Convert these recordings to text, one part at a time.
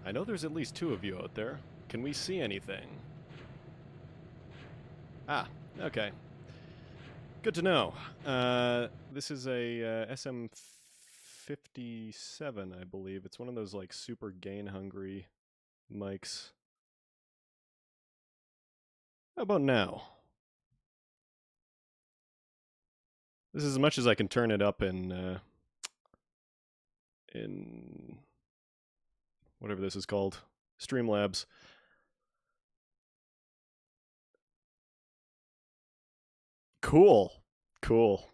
I know there's at least 2 of you out there. Can we see anything? Ah, okay. Good to know. This is a SM57, I believe. It's one of those, like, super gain-hungry mics. How about now? This is as much as I can turn it up in whatever this is called, Streamlabs. Cool. Cool.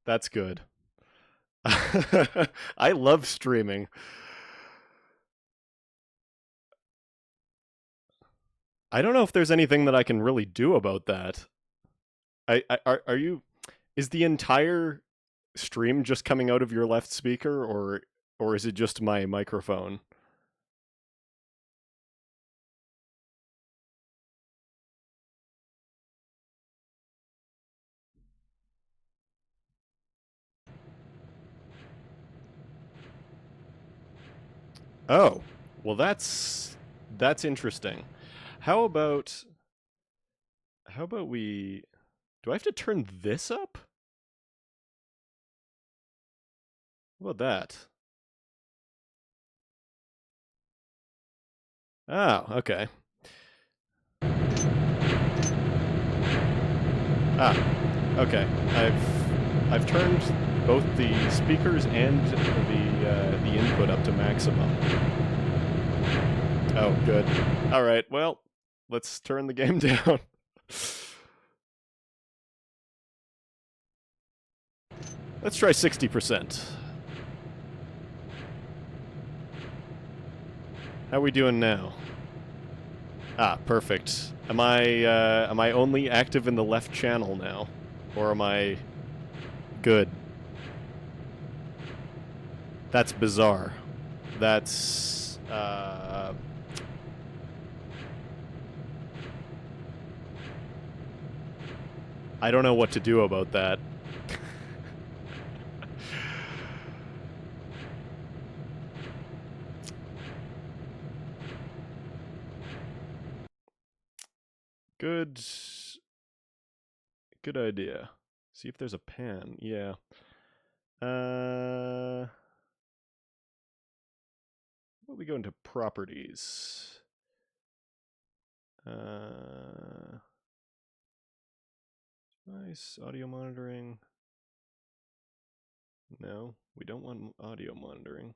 That's good. I love streaming. I don't know if there's anything that I can really do about that. Are you? Is the entire stream just coming out of your left speaker, or is it just my microphone? Oh, well that's interesting. How about we? Do I have to turn this up? How about that? Oh, okay. Ah, okay. I've turned both the speakers and the input up to maximum. Oh, good. All right. Well, let's turn the game down. Let's try 60%. How are we doing now? Ah, perfect. Am I only active in the left channel now? Or am I good? That's bizarre. That's I don't know what to do about that. Good idea. See if there's a pan. Yeah. Well, we go into properties. Device, audio monitoring. No, we don't want audio monitoring.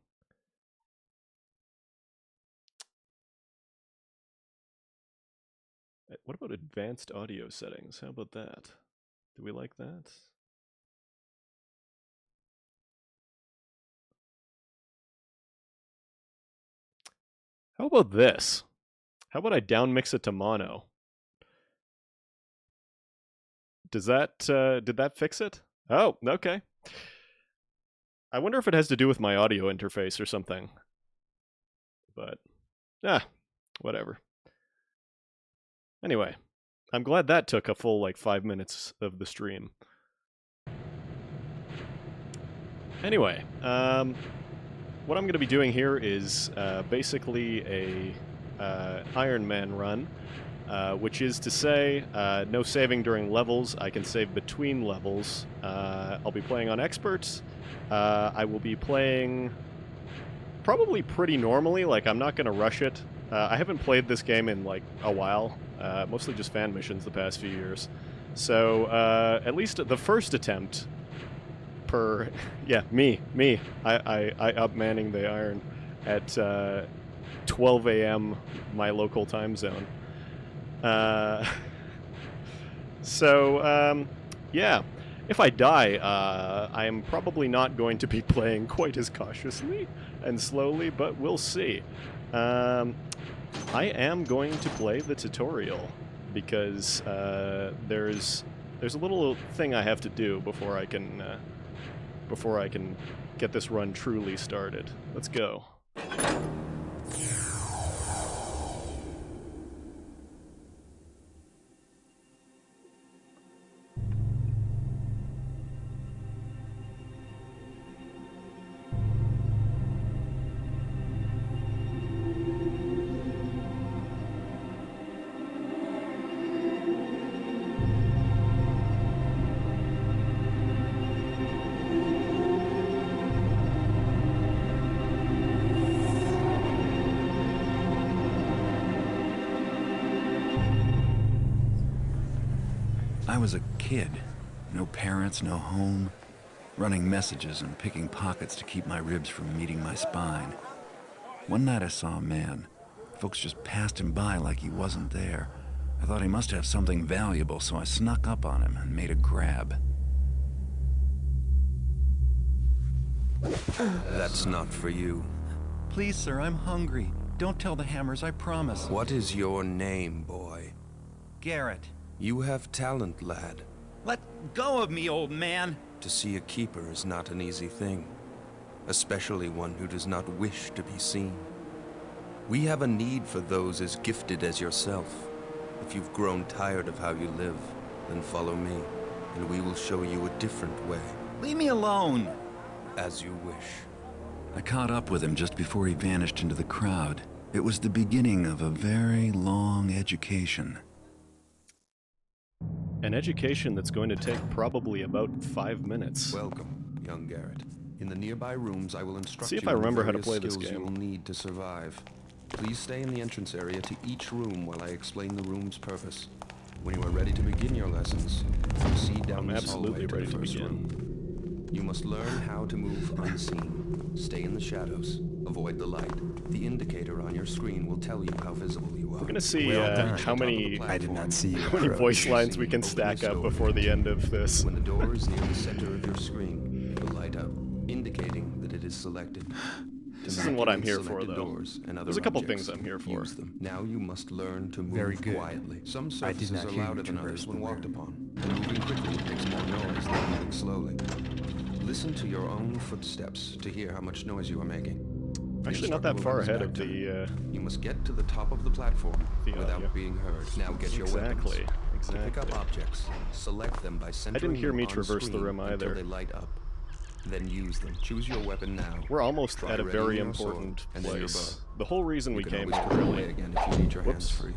What about advanced audio settings? How about that? Do we like that? How about this? How about I downmix it to mono? Does that, did that fix it? Oh, okay. I wonder if it has to do with my audio interface or something. But, whatever. Anyway, I'm glad that took a full, like, 5 minutes of the stream. Anyway, what I'm going to be doing here is basically a Ironman run, which is to say, no saving during levels. I can save between levels. I'll be playing on experts. I will be playing probably pretty normally. Like, I'm not going to rush it. I haven't played this game in, like, a while. Mostly just fan missions the past few years. So, at least the first attempt per... yeah, me. I up manning the iron at 12 a.m. my local time zone. Yeah. If I die, I am probably not going to be playing quite as cautiously and slowly, but we'll see. I am going to play the tutorial because there's a little thing I have to do before I can get this run truly started. Let's go. was a kid. No parents, no home. Running messages and picking pockets to keep my ribs from meeting my spine. One night I saw a man. Folks just passed him by like he wasn't there. I thought he must have something valuable, so I snuck up on him and made a grab. That's not for you. Please, sir, I'm hungry. Don't tell the Hammers, I promise. What is your name, boy? Garrett. You have talent, lad. Let go of me, old man! To see a keeper is not an easy thing, especially one who does not wish to be seen. We have a need for those as gifted as yourself. If you've grown tired of how you live, then follow me, and we will show you a different way. Leave me alone! As you wish. I caught up with him just before he vanished into the crowd. It was the beginning of a very long education. An education that's going to take probably about 5 minutes. Welcome, young Garrett. In the nearby rooms, I will instruct See if you I on the remember how to various play this skills game. you will need to survive. Please stay in the entrance area to each room while I explain the room's purpose. When you are ready to begin your lessons, proceed down this absolutely hallway to ready the to first begin. room. You must learn how to move unseen. Stay in the shadows. Avoid the light. The indicator on your screen will tell you how visible you are. We're gonna see how many I did not see you. how many voice lines we can stack up before the end of this. When the door is near the center of your screen, it will light up, indicating that it is selected. This isn't what I'm here for, though. There's a couple things I'm here for. Use them. Now you must learn to move Very good. quietly. Some I did surfaces not are hear you louder than traverse others when the walked room. upon. Moving quickly makes more noise than moving slowly. Listen to your own footsteps to hear how much noise you are making. Actually, not that far ahead of the. You must get to the top of the platform without being heard. Now get your weapons. To pick up objects, select them by centering I didn't hear me them on traverse the screen room until either. they light up. Then use them. Choose your weapon now. We're almost Try at a readying very your sword, important and then your place. bow. The whole reason we You can came always here, pull away really. again if you need your hands Whoops. free.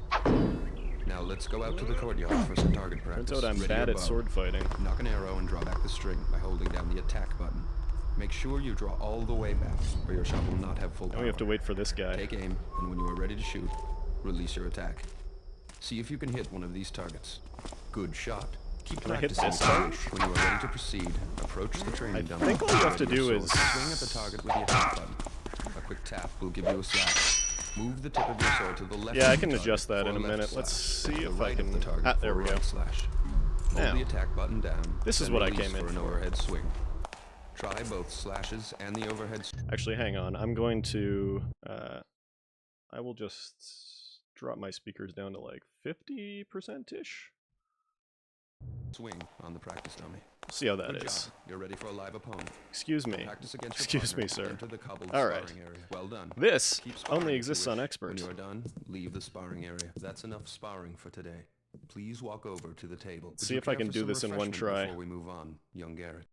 Now let's go out to the courtyard for some target practice. Turns out I'm Ready bad your at bow. sword fighting. Nock an arrow and draw back the string by holding down the attack button. Make sure you draw all the way back, or your shot will not have full Now power. we have to wait for this guy. Take aim, and when you are ready to shoot, release your attack. See if you can hit one of these targets. Good shot. Keep Can I hit practicing this until target? when you are ready to proceed. Approach the training I dummy. think all you have to Ready your do sword. is- swing at the target with the attack button. A quick tap will give you a slap. Move the tip of your sword to the left. Yeah, I of the can target adjust that for in a left minute. slash. Let's see The if I right of can. the target Ah, there for we a go. right slash. Hold Now, the attack button down. this is then what I release came in for an for. overhead swing. Try both slashes and the overhead Actually, hang on. I'm going to. I will just drop my speakers down to like 50%-ish. swing on the practice dummy. See how that Good is. job. You're ready for a live opponent. Excuse me. Practice against your Excuse partner. me, sir. Enter the cobbled All right. sparring area. Well done. This Keep sparring only if you exists on wish. expert. When you are done, leave the sparring area. That's enough sparring for today. Please walk over to the table. Would See you if I care can for do some this in one refreshment try. Before we move on, young Garrett.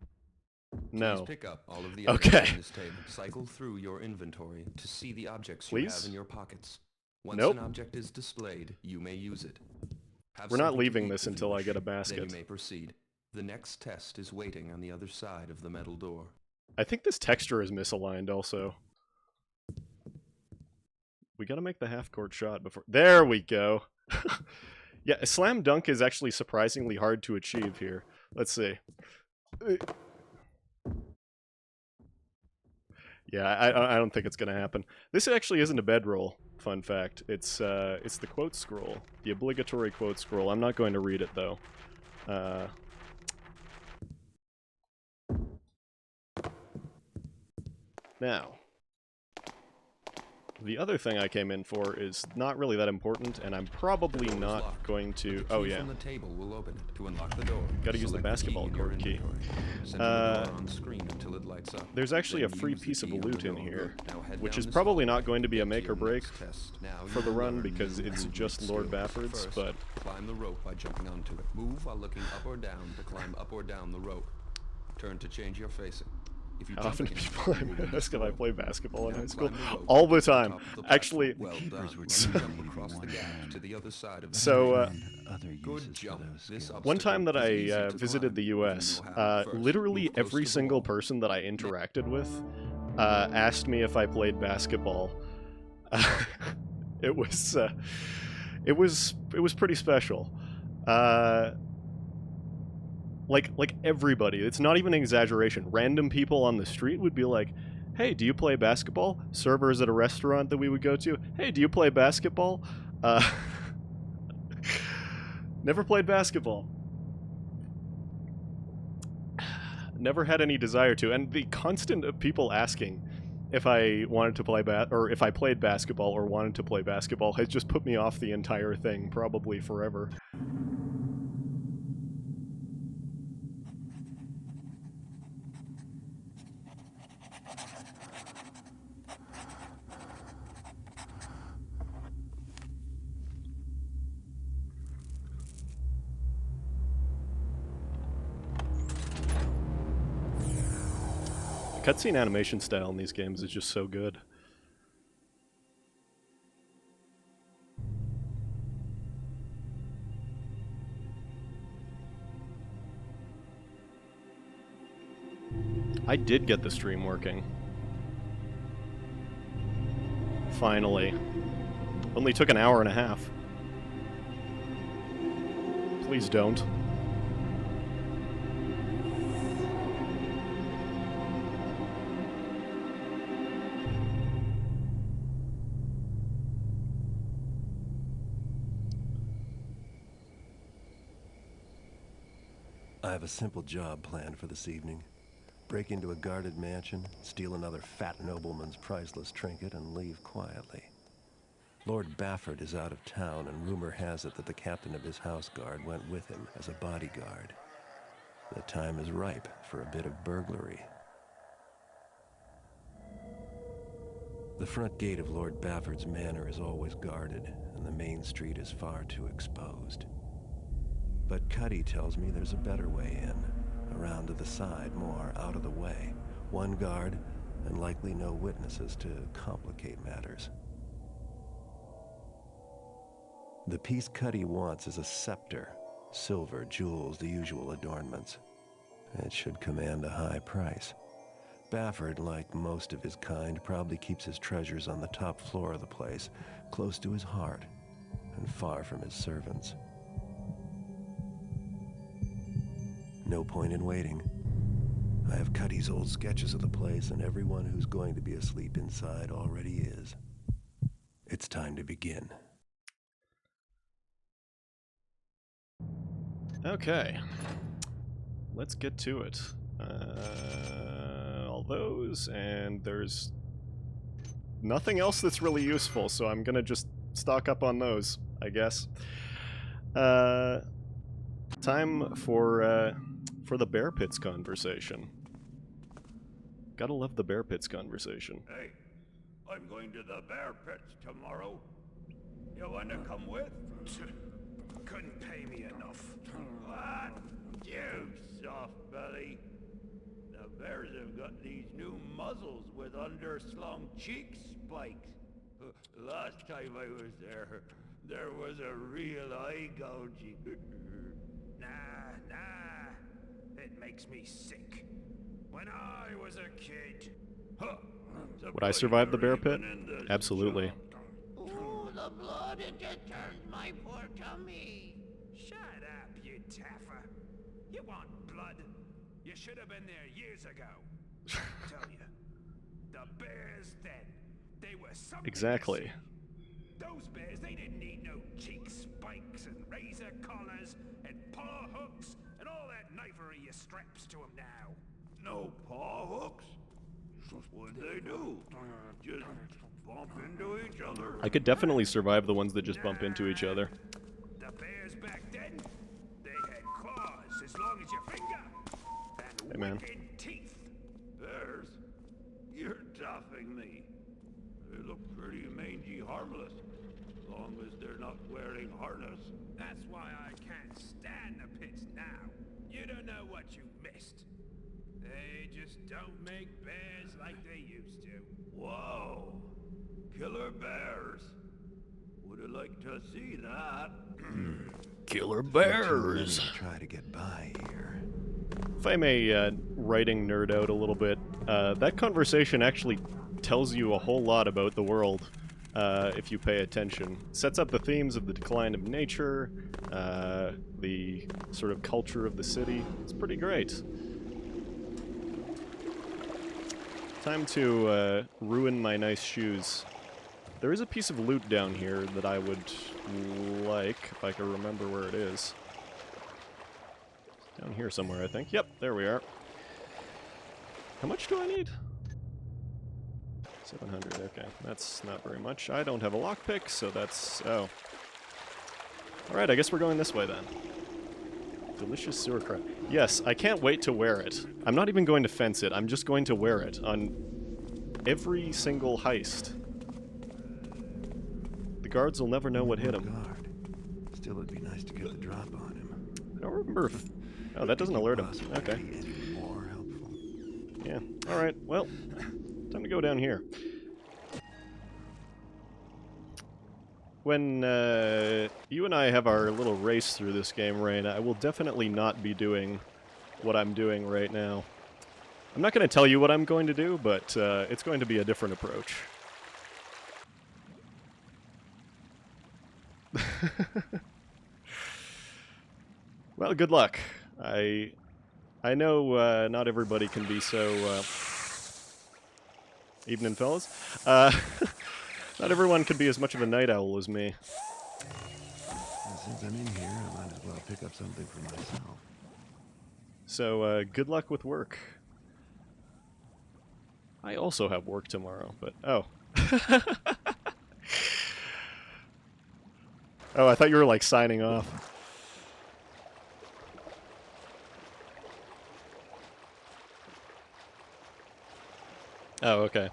No. Please pick up all of the Okay. items on this table. Cycle through your inventory to see the objects you Please? have in your pockets. Once Nope. an object is displayed, you may use it. Have We're not something to leaving eat this if you until I wish. get a Then basket. you may proceed. The next test is waiting on the other side of the metal door. I think this texture is misaligned also. We gotta make the half-court shot before... There we go! Yeah, a slam dunk is actually surprisingly hard to achieve here. Let's see. Yeah, I don't think it's gonna happen. This actually isn't a bedroll, fun fact. It's the quote scroll. The obligatory quote scroll. I'm not going to read it, though. Now, the other thing I came in for is not really that important, and I'm probably The door is not locked, going but to... the Oh, key yeah. from the table will open it. To unlock the door, Gotta use the select basketball in your court key. inventory. Center the door on screen until it lights up. There's actually a Then free use the piece of key on the loot in door. here, Now head which down is this probably hallway not going to be a and get make or your break next test. Now for you the will run learn because new it's movement just Lord skills. Bafford's, First, but climb the rope by jumping onto it. Move while looking up or down to climb up or down the rope. Turn to change your facing. If you how jump often do again, people you will release ask the if I rope. play basketball in Now high school? climb the rope All the to the time. top of the Actually, platform. Well keepers done. were Now usually jump across the one gap hand. to the other side of the So, And other Good uses jump. for those This skills. one time that obstacle is easy I to visited the climb when you US, know how. First, literally move close every to the single wall. person that I interacted with asked me if I played basketball. It was pretty special. Like everybody. It's not even an exaggeration. Random people on the street would be like, "Hey, do you play basketball?" Servers at a restaurant that we would go to, "Hey, do you play basketball?" Never played basketball. Never had any desire to, and the constant of people asking if I wanted to play or if I played basketball or wanted to play basketball has just put me off the entire thing, probably forever. The cutscene animation style in these games is just so good. I did get the stream working. Finally. Only took an hour and a half. Please don't. I have a simple job planned for this evening. Break into a guarded mansion, steal another fat nobleman's priceless trinket, and leave quietly. Lord Bafford is out of town, and rumor has it that the captain of his house guard went with him as a bodyguard. The time is ripe for a bit of burglary. The front gate of Lord Bafford's manor is always guarded, and the main street is far too exposed. But Cuddy tells me there's a better way in, around to the side, more out of the way. One guard, and likely no witnesses to complicate matters. The piece Cuddy wants is a scepter. Silver, jewels, the usual adornments. It should command a high price. Bafford, like most of his kind, probably keeps his treasures on the top floor of the place, close to his heart, and far from his servants. No point in waiting. I have Cuddy's old sketches of the place, and everyone who's going to be asleep inside already is. It's time to begin. Okay. Let's get to it. All those, and there's nothing else that's really useful, so I'm gonna just stock up on those, I guess. Time for the Bear Pits conversation. Gotta love the Bear Pits conversation. Hey, I'm going to the Bear Pits tomorrow. You want to come with? Couldn't pay me enough. What? You soft belly. The bears have got these new muzzles with underslung cheek spikes. Last time I was there was a real eye gouging. Nah. It makes me sick. When I was a kid. Would I survive the bear pit? Absolutely. Ooh, the blood, it just turns my poor tummy. Shut up, you taffer. You want blood? You should have been there years ago. I tell you, the bears then, they were something. Exactly. To see. Those bears, they didn't need no cheek spikes and razor collars and paw hooks and all that knifery you straps to them now. No paw hooks? What'd they do? Just bump into each other? I could definitely survive the ones that just bump into each other. The bears back then, they had claws as long as your finger. And Hey, man. wicked teeth. Bears? You're toughing me. They look pretty mangy harmless, as long as they're not wearing harness. That's why I can't stand the pits now. You don't know what you missed. They just don't make bears like they used to. Whoa. Killer bears. Would have liked to see that. Killer Too bears! many try to get by here. If I may writing nerd out a little bit, that conversation actually tells you a whole lot about the world if you pay attention. Sets up the themes of the decline of nature, the sort of culture of the city. It's pretty great. Time to ruin my nice shoes. There is a piece of loot down here that I would like, if I can remember where it is. Down here somewhere, I think. Yep, there we are. How much do I need? 700, okay. That's not very much. I don't have a lockpick, so that's... oh. Alright, I guess we're going this way then. Delicious sauerkraut. Yes, I can't wait to wear it. I'm not even going to fence it, I'm just going to wear it on every single heist. The guards will never know what hit him. Guard. Still, it'd be nice to get the drop on him. I don't remember if... oh, that doesn't alert him. Okay. Be any more helpful. Yeah, alright, well, time to go down here. When you and I have our little race through this game, Rain, I will definitely not be doing what I'm doing right now. I'm not going to tell you what I'm going to do, but it's going to be a different approach. Well, good luck. I know not everybody can be so... evening, fellas. Not everyone can be as much of a night owl as me. And since I'm in here, I might as well pick up something for myself. So, good luck with work. I also have work tomorrow, but... oh. Oh, I thought you were, like, signing off. Oh, okay.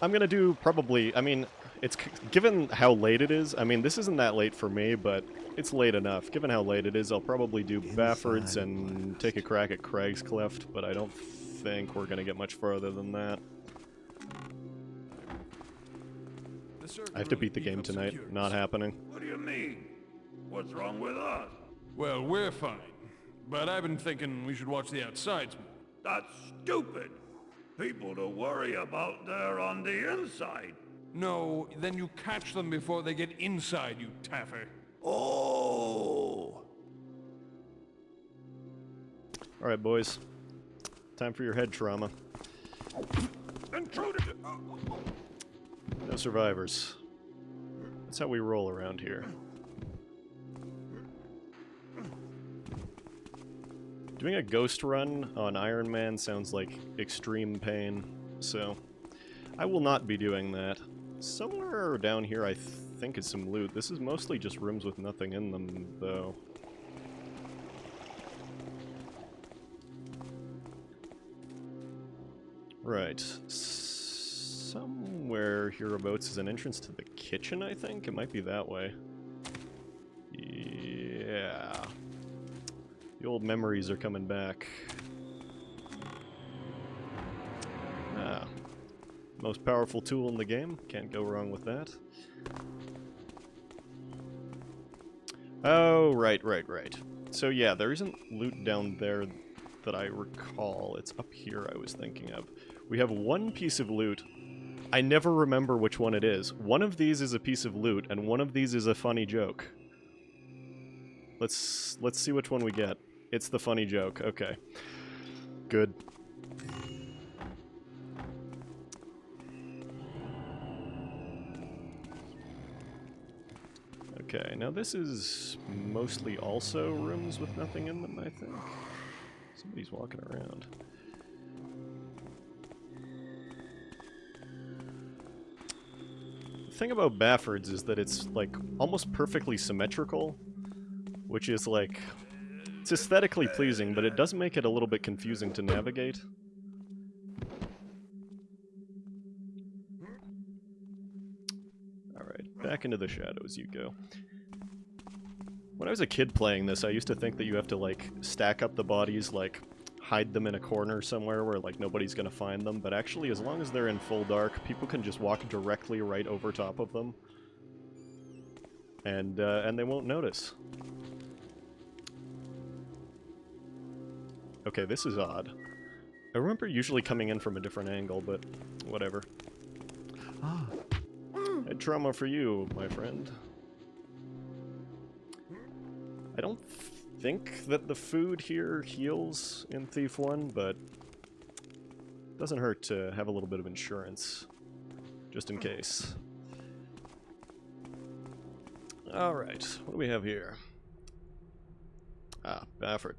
I'm gonna do probably... I mean, it's given how late it is, I mean, this isn't that late for me, but it's late enough. Given how late it is, I'll probably do Bafford's and take a crack at Craig's Cleft, but I don't think we're gonna get much farther than that. I have to beat the game tonight. Not happening. What do you mean? What's wrong with us? Well, we're fine. But I've been thinking we should watch the outsides more. That's stupid. People to worry about there on the inside. No, then you catch them before they get inside, you taffer. Oh! Alright, boys. Time for your head trauma. Intruder! No survivors. That's how we roll around here. Doing a ghost run on Ironman sounds like extreme pain, so I will not be doing that. Somewhere down here I think is some loot. This is mostly just rooms with nothing in them, though. Right. Somewhere hereabouts is an entrance to the kitchen, I think? It might be that way. Yeah. The old memories are coming back. Ah. Most powerful tool in the game. Can't go wrong with that. Oh, right. So yeah, there isn't loot down there that I recall. It's up here I was thinking of. We have one piece of loot. I never remember which one it is. One of these is a piece of loot, and one of these is a funny joke. Let's see which one we get. It's the funny joke. Okay. Good. Okay, now this is mostly also rooms with nothing in them, I think. Somebody's walking around. The thing about Bafford's is that it's, like, almost perfectly symmetrical, which is, like, it's aesthetically pleasing, but it does make it a little bit confusing to navigate. Alright, back into the shadows you go. When I was a kid playing this, I used to think that you have to, like, stack up the bodies, like, hide them in a corner somewhere where, like, nobody's gonna find them, but actually, as long as they're in full dark, people can just walk directly right over top of them. And they won't notice. Okay, this is odd. I remember usually coming in from a different angle, but whatever. Ah, Head trauma for you, my friend. I don't think that the food here heals in Thief 1, but doesn't hurt to have a little bit of insurance, just in case. Alright, what do we have here? Ah, Baffert.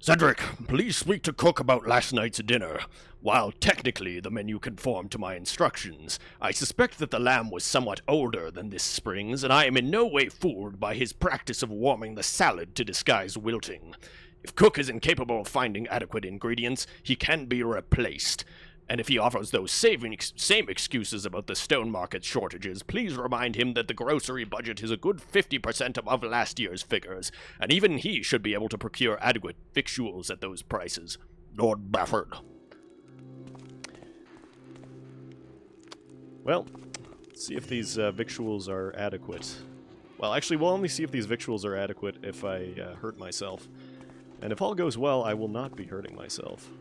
Cedric, please speak to cook about last night's dinner. While technically the menu conformed to my instructions, I suspect that the lamb was somewhat older than this spring's, and I am in no way fooled by his practice of warming the salad to disguise wilting. If Cook is incapable of finding adequate ingredients, he can be replaced. And if he offers those same excuses about the stone market shortages, please remind him that the grocery budget is a good 50% above last year's figures, and even he should be able to procure adequate victuals at those prices. Lord Baffert. Well, let's see if these victuals are adequate. Well, actually, we'll only see if these victuals are adequate if I hurt myself. And if all goes well, I will not be hurting myself.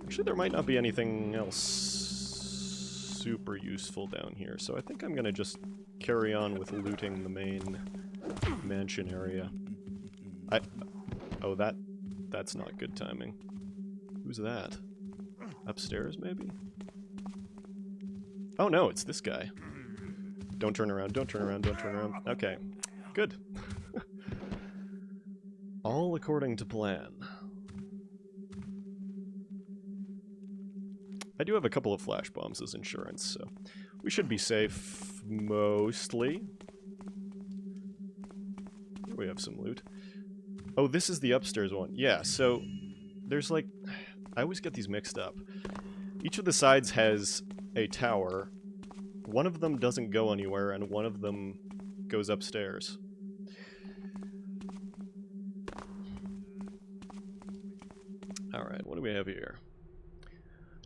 Actually, there might not be anything else super useful down here, so I think I'm gonna just carry on with looting the main mansion area. Oh, that's not good timing. Who's that? Upstairs, maybe? Oh no, it's this guy. Don't turn around, don't turn around, don't turn around. Okay, good. All according to plan. I do have a couple of flash bombs as insurance, so we should be safe, mostly. Here we have some loot. Oh, this is the upstairs one. Yeah, so there's like... I always get these mixed up. Each of the sides has a tower. One of them doesn't go anywhere, and one of them goes upstairs. Alright, what do we have here?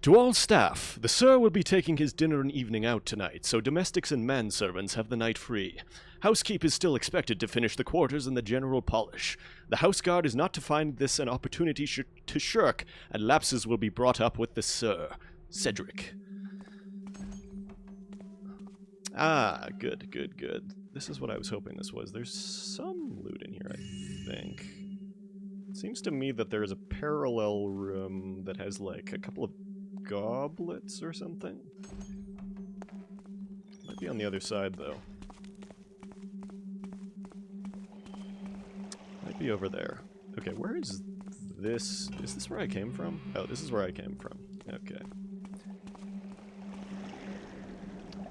To all staff, the Sir will be taking his dinner and evening out tonight, so domestics and manservants have the night free. Housekeep is still expected to finish the quarters and the general polish. The house guard is not to find this an opportunity to shirk, and lapses will be brought up with the Sir. Cedric. Ah, good, good, good. This is what I was hoping this was. There's some loot in here, I think. It seems to me that there's a parallel room that has, like, a couple of goblets or something. Might be on the other side, though. Might be over there. Okay, where is this? Is this where I came from? Oh, this is where I came from. Okay.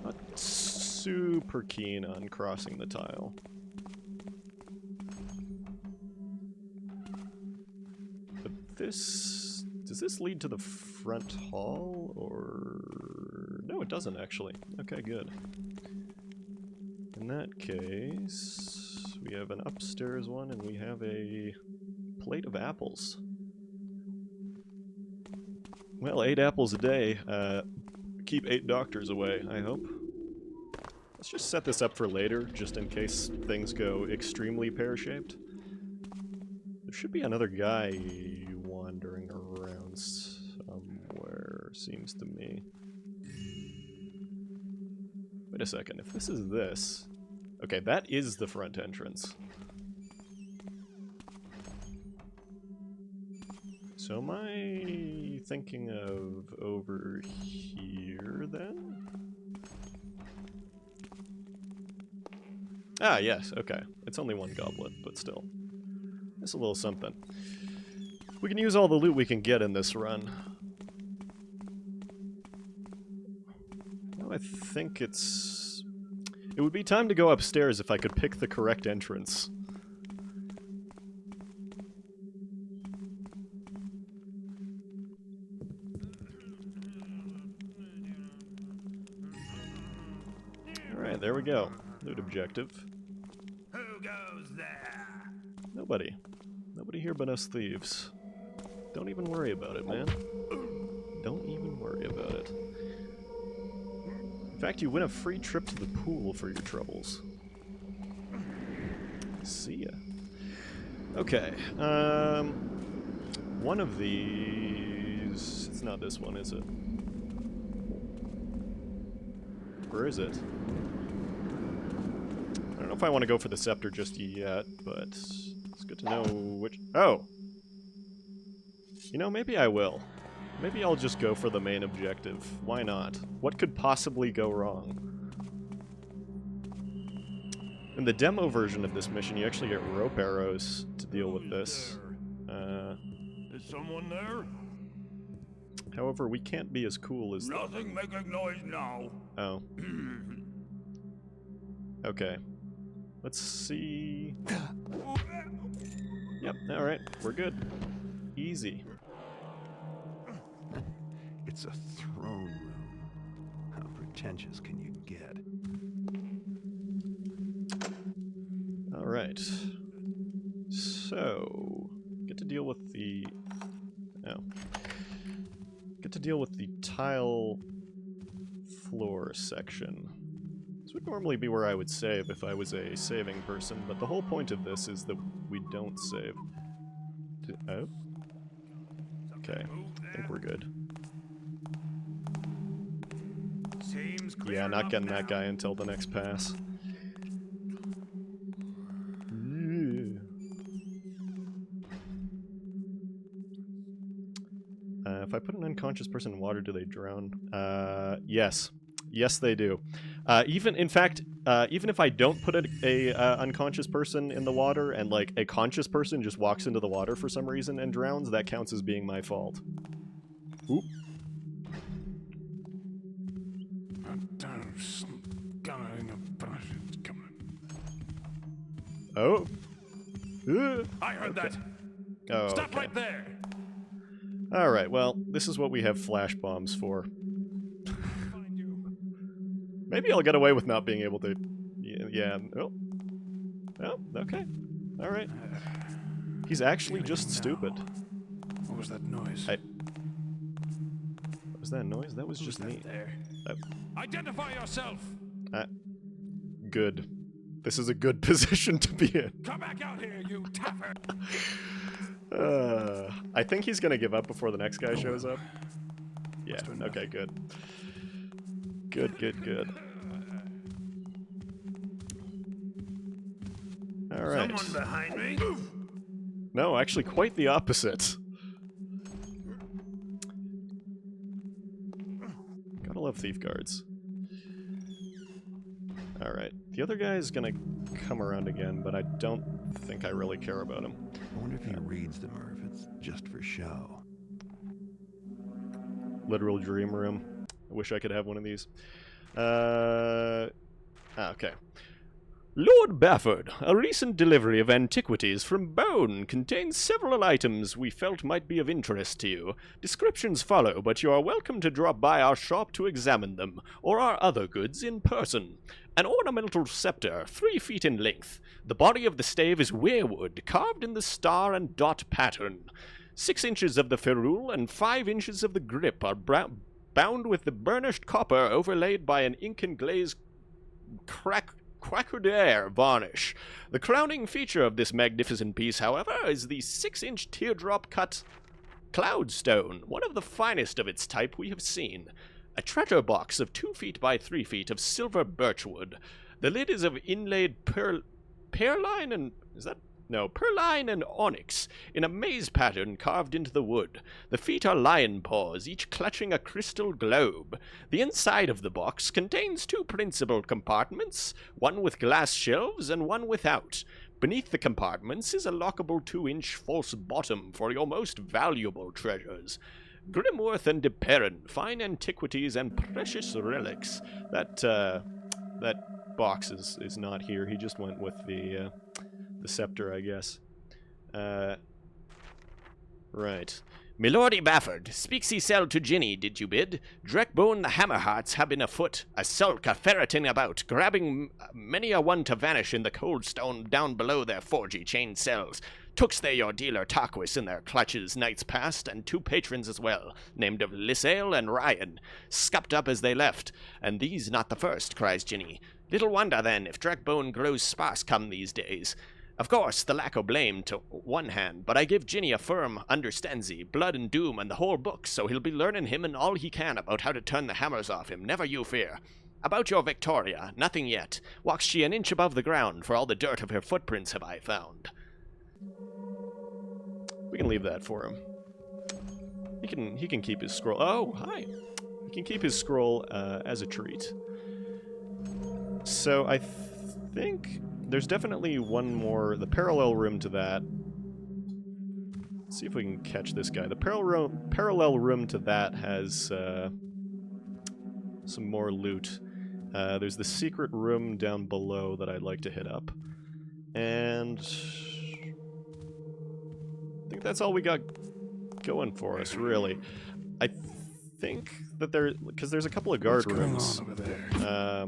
Not super keen on crossing the tile. But this... Does this lead to the front hall, or... No, it doesn't, actually. Okay, good. In that case, we have an upstairs one, and we have a plate of apples. Well, 8 apples a day. Keep 8 doctors away, I hope. Let's just set this up for later, just in case things go extremely pear-shaped. There should be another guy wandering around somewhere, seems to me. Wait a second, if this is this... Okay, that is the front entrance. So am I thinking of over here, then? Ah, yes, okay. It's only one goblet, but still. It's a little something. We can use all the loot we can get in this run. Well, I think it's... It would be time to go upstairs if I could pick the correct entrance. Alright, there we go. Loot objective. Who goes there? Nobody. Nobody here but us thieves. Don't even worry about it, man. Don't even worry about it. In fact, you win a free trip to the pool for your troubles. See ya. Okay, one of these... It's not this one, is it? Where is it? I don't know if I want to go for the scepter just yet, but it's good to know which... Oh! You know, maybe I will. Maybe I'll just go for the main objective. Why not? What could possibly go wrong? In the demo version of this mission, you actually get rope arrows to deal with this. Is someone there? However, we can't be as cool as... Nothing making noise now. Oh. Okay. Let's see... Yep, alright, we're good. Easy. It's a throne room. How pretentious can you get? Alright. So... Get to deal with the... Oh. Get to deal with the tile floor section. This would normally be where I would save if I was a saving person, but the whole point of this is that we don't save. Oh? Okay, I think we're good. Seems clear Yeah, not enough getting now. that guy until the next pass. If I put an unconscious person in water, do they drown? Yes. Yes, they do. Even if I don't put a unconscious person in the water and, like, a conscious person just walks into the water for some reason and drowns, that counts as being my fault. Oop. Oh. I heard that. Oh, Stop okay. right there. Alright, well, this is what we have flash bombs for. Find you. Maybe I'll get away with not being able to... Yeah. Oh. Oh, okay. Alright. He's actually just stupid. What was that noise? What was that noise? That was Who's just that me. there? Oh. Identify yourself. Good. This is a good position to be in. Come back out here, you taffer. I think he's gonna give up before the next guy shows up. Yeah, doing okay, good. Good. Alright. Someone behind me? No, actually quite the opposite. Gotta love thief guards. Alright, the other guy is gonna come around again, but I don't think I really care about him. I wonder if he reads them or if it's just for show. Literal dream room. I wish I could have one of these. Okay. Lord Bafford, a recent delivery of antiquities from Bone contains several items we felt might be of interest to you. Descriptions follow, but you are welcome to drop by our shop to examine them, or our other goods in person. An ornamental scepter, 3 feet in length. The body of the stave is weirwood, carved in the star and dot pattern. 6 inches of the ferrule and 5 inches of the grip are bound with the burnished copper overlaid by an ink and glaze Quacquardere varnish. The crowning feature of this magnificent piece, however, is the 6-inch teardrop-cut cloudstone, one of the finest of its type we have seen. A treasure box of 2 feet by 3 feet of silver birchwood. The lid is of inlaid pearline and onyx, in a maze pattern carved into the wood. The feet are lion paws, each clutching a crystal globe. The inside of the box contains 2 principal compartments, one with glass shelves and one without. Beneath the compartments is a lockable 2-inch false bottom for your most valuable treasures. Grimworth and De Perrin, fine antiquities and precious relics. That box is not here. He just went with the scepter, I guess. Right. Milordy Bafford, speaks he sell to Ginny, did you bid? Dreckbone the Hammerhearts have been afoot, a sulk a ferreting about, grabbing many a one to vanish in the cold stone down below their forgy chain cells. Tooks they your dealer Tarquis in their clutches nights past, and 2 patrons as well, named of Lissail and Ryan, scupped up as they left, and these not the first, cries Ginny. Little wonder, then, if Dreckbone grows sparse come these days. Of course, the lack of blame to one hand, but I give Ginny a firm understandsy, blood and doom and the whole book, so he'll be learning him and all he can about how to turn the hammers off him, never you fear. About your Victoria, nothing yet. Walks she an inch above the ground, for all the dirt of her footprints have I found. We can leave that for him. He can keep his scroll. Oh, hi. He can keep his scroll as a treat. So I think there's definitely one more, the parallel room to that. Let's see if we can catch this guy. The parallel room to that has some more loot. There's the secret room down below that I'd like to hit up. And I think that's all we got going for us, really. I think that because there's a couple of guard rooms. Over there?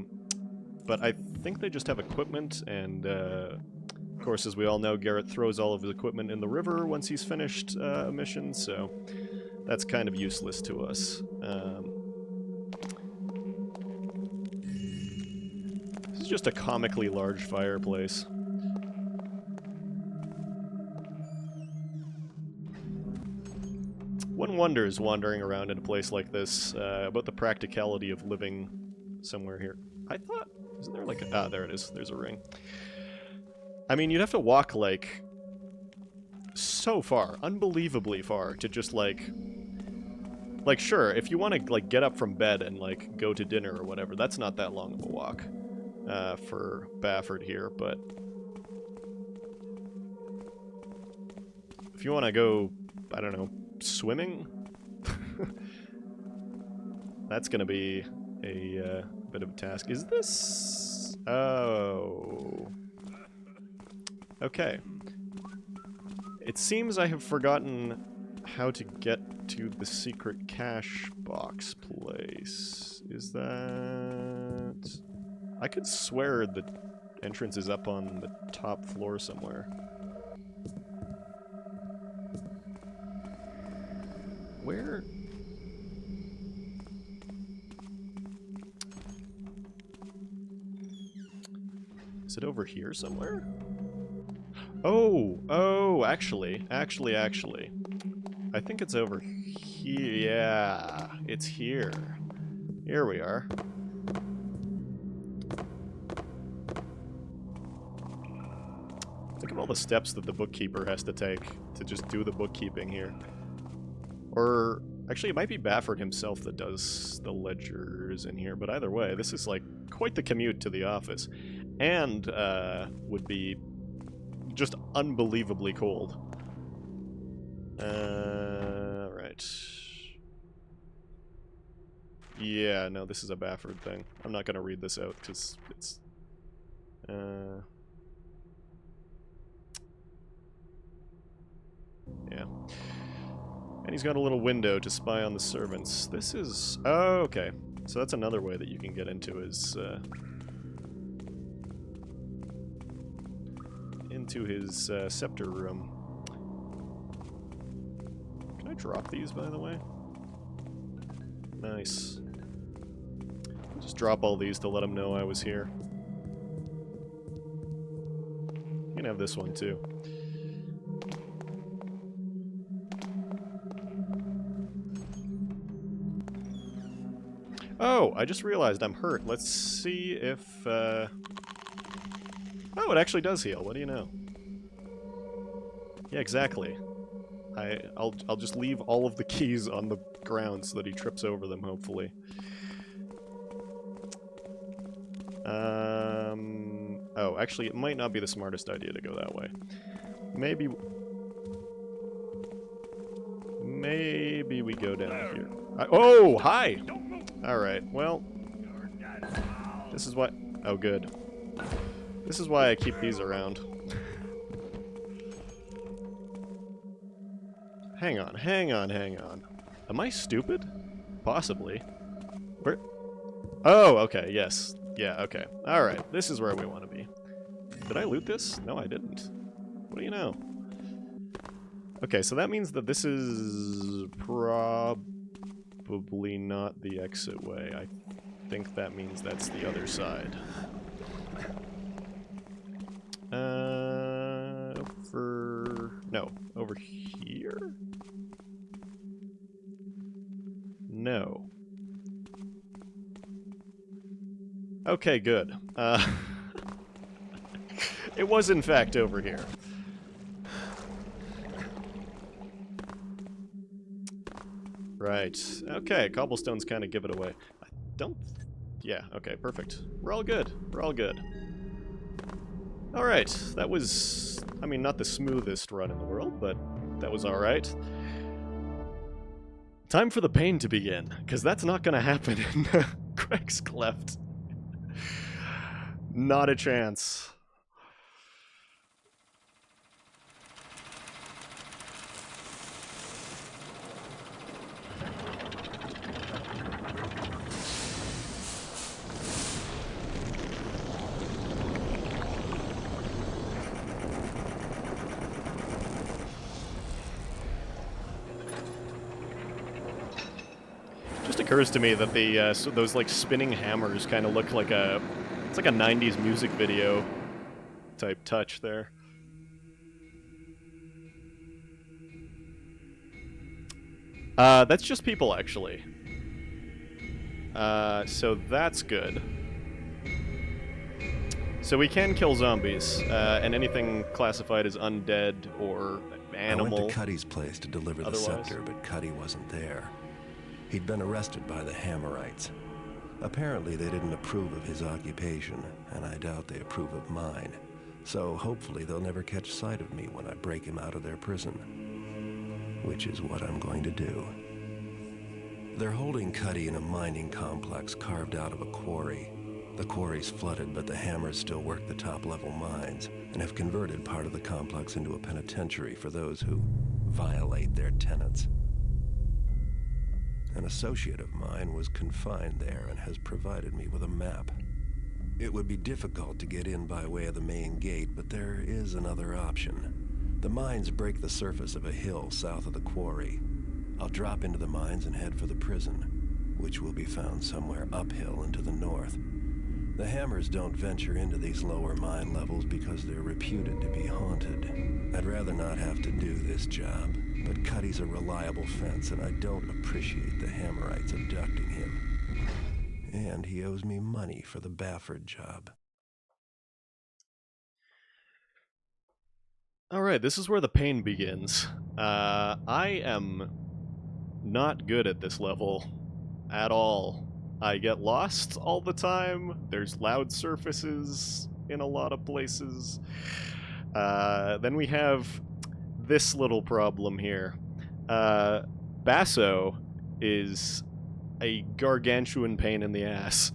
But I think they just have equipment, and of course, as we all know, Garrett throws all of his equipment in the river once he's finished a mission, so that's kind of useless to us. This is just a comically large fireplace. One wonders, wandering around in a place like this, about the practicality of living somewhere here. I thought... Isn't there like a... Ah, there it is. There's a ring. I mean, you'd have to walk, like, so far. Unbelievably far to just, like... Like, sure, if you want to, like, get up from bed and, like, go to dinner or whatever, that's not that long of a walk for Bafford here, but... If you want to go, I don't know, swimming? That's gonna be a bit of a task. Is this... Oh... Okay. It seems I have forgotten how to get to the secret cash box place. Is that... I could swear the entrance is up on the top floor somewhere. Where... Is it over here somewhere? Oh, actually. I think it's over here. Yeah, it's here. Here we are. Think of all the steps that the bookkeeper has to take to just do the bookkeeping here. Or, actually, it might be Bafford himself that does the ledgers in here, but either way, this is, like, quite the commute to the office. And, would be just unbelievably cold. Right. Yeah, no, this is a Bafford thing. I'm not gonna read this out, because it's... Yeah. And he's got a little window to spy on the servants. This is... Oh, okay. So that's another way that you can get into his, scepter room. Can I drop these, by the way? Nice. Just drop all these to let him know I was here. You can have this one, too. Oh, I just realized I'm hurt. Let's see if, Oh, it actually does heal. What do you know? Yeah, exactly. I'll just leave all of the keys on the ground so that he trips over them, hopefully. Oh, actually, it might not be the smartest idea to go that way. Maybe we go down here. Oh, hi! Alright, well... This is what... Oh, good. This is why I keep these around. Hang on. Am I stupid? Possibly. Where... Oh, okay, yes. Yeah, okay. Alright, this is where we want to be. Did I loot this? No, I didn't. What do you know? Okay, so that means that this is probably not the exit way. I think that means that's the other side. Over here? No. Okay, good. It was in fact over here. Right. Okay, cobblestones kind of give it away. I don't... Yeah, okay, perfect. We're all good. We're all good. Alright, that was... I mean, not the smoothest run in the world, but that was alright. Time for the pain to begin, because that's not going to happen in Craig's Cleft. Not a chance. Just occurs to me that the so those like spinning hammers kind of look like a it's like a 90s music video type touch there. That's just people actually. So that's good. So we can kill zombies, and anything classified as undead or animal. I went to Cuddy's place to deliver the Otherwise. scepter, but Cuddy wasn't there. He'd been arrested by the Hammerites. Apparently they didn't approve of his occupation, and I doubt they approve of mine. So hopefully they'll never catch sight of me when I break him out of their prison. Which is what I'm going to do. They're holding Cuddy in a mining complex carved out of a quarry. The quarry's flooded, but the Hammers still work the top-level mines and have converted part of the complex into a penitentiary for those who violate their tenets. An associate of mine was confined there and has provided me with a map. It would be difficult to get in by way of the main gate, but there is another option. The mines break the surface of a hill south of the quarry. I'll drop into the mines and head for the prison, which will be found somewhere uphill and to the north. The Hammers don't venture into these lower mine levels because they're reputed to be haunted. I'd rather not have to do this job, but Cuddy's a reliable fence, and I don't appreciate the Hammerites abducting him. And he owes me money for the Bafford job. Alright, this is where the pain begins. I am not good at this level at all. I get lost all the time. There's loud surfaces in a lot of places. Then we have this little problem here. Basso is a gargantuan pain in the ass.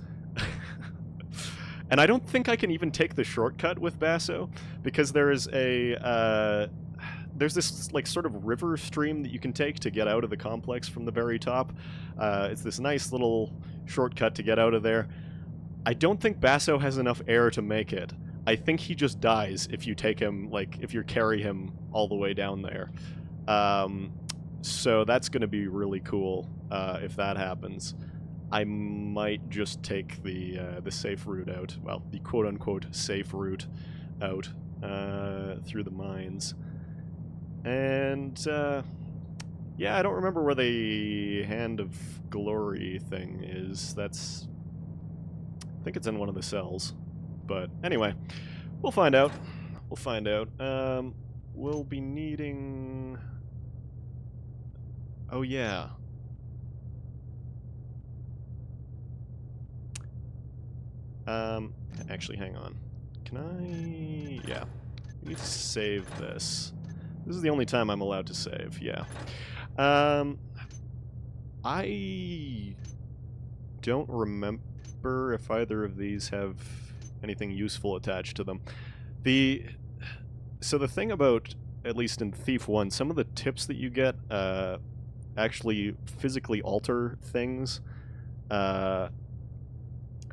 And I don't think I can even take the shortcut with Basso, because there is a there's this like sort of river stream that you can take to get out of the complex from the very top. It's this nice little shortcut to get out of there. I don't think Basso has enough air to make it. I think he just dies if you take him, like, if you carry him all the way down there. So that's going to be really cool if that happens. I might just take the safe route out. Well, the quote-unquote safe route out through the mines. And, yeah, I don't remember where the Hand of Glory thing is. That's... I think it's in one of the cells. But, anyway, we'll find out. We'll find out. We'll be needing... Oh, yeah. Actually, hang on. Can I... Yeah. We need to save this. This is the only time I'm allowed to save, yeah. I don't remember if either of these have anything useful attached to them. So the thing about, at least in Thief 1, some of the tips that you get actually physically alter things.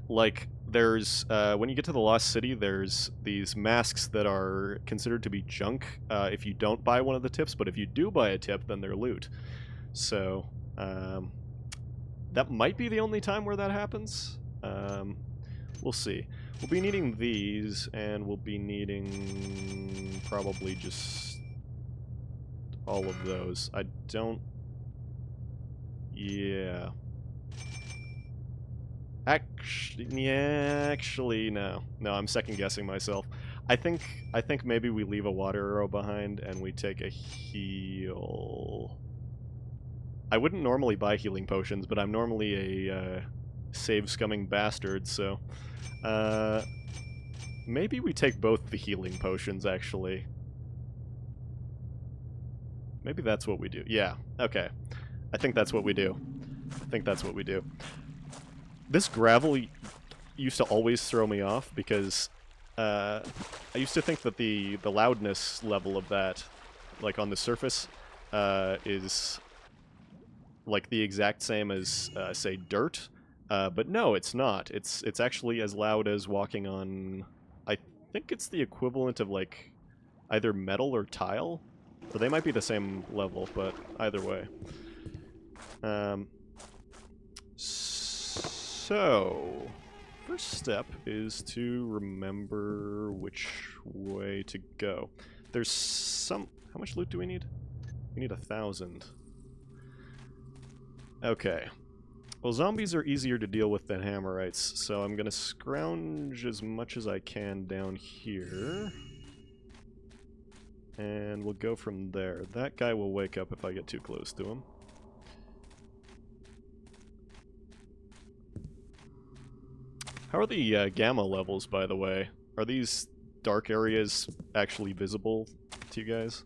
Like, there's, when you get to the Lost City, there's these masks that are considered to be junk if you don't buy one of the tips, but if you do buy a tip, then they're loot. So, that might be the only time where that happens. We'll see. We'll be needing these, and we'll be needing probably just all of those. I don't... Yeah. Actually... Actually, no. No, I'm second guessing myself. I think maybe we leave a water arrow behind and we take a heal. I wouldn't normally buy healing potions, but I'm normally a save scumming bastard, so maybe we take both the healing potions, actually. Maybe that's what we do. Yeah, okay. I think that's what we do. This gravel used to always throw me off because I used to think that the loudness level of that, like on the surface, is like the exact same as say dirt, but no, it's not. It's actually as loud as walking on. I think it's the equivalent of like either metal or tile, or they might be the same level, but either way. So, first step is to remember which way to go. There's some... How much loot do we need? We need 1,000. Okay. Well, zombies are easier to deal with than hammerites, so I'm gonna scrounge as much as I can down here. And we'll go from there. That guy will wake up if I get too close to him. How are the gamma levels, by the way? Are these dark areas actually visible to you guys?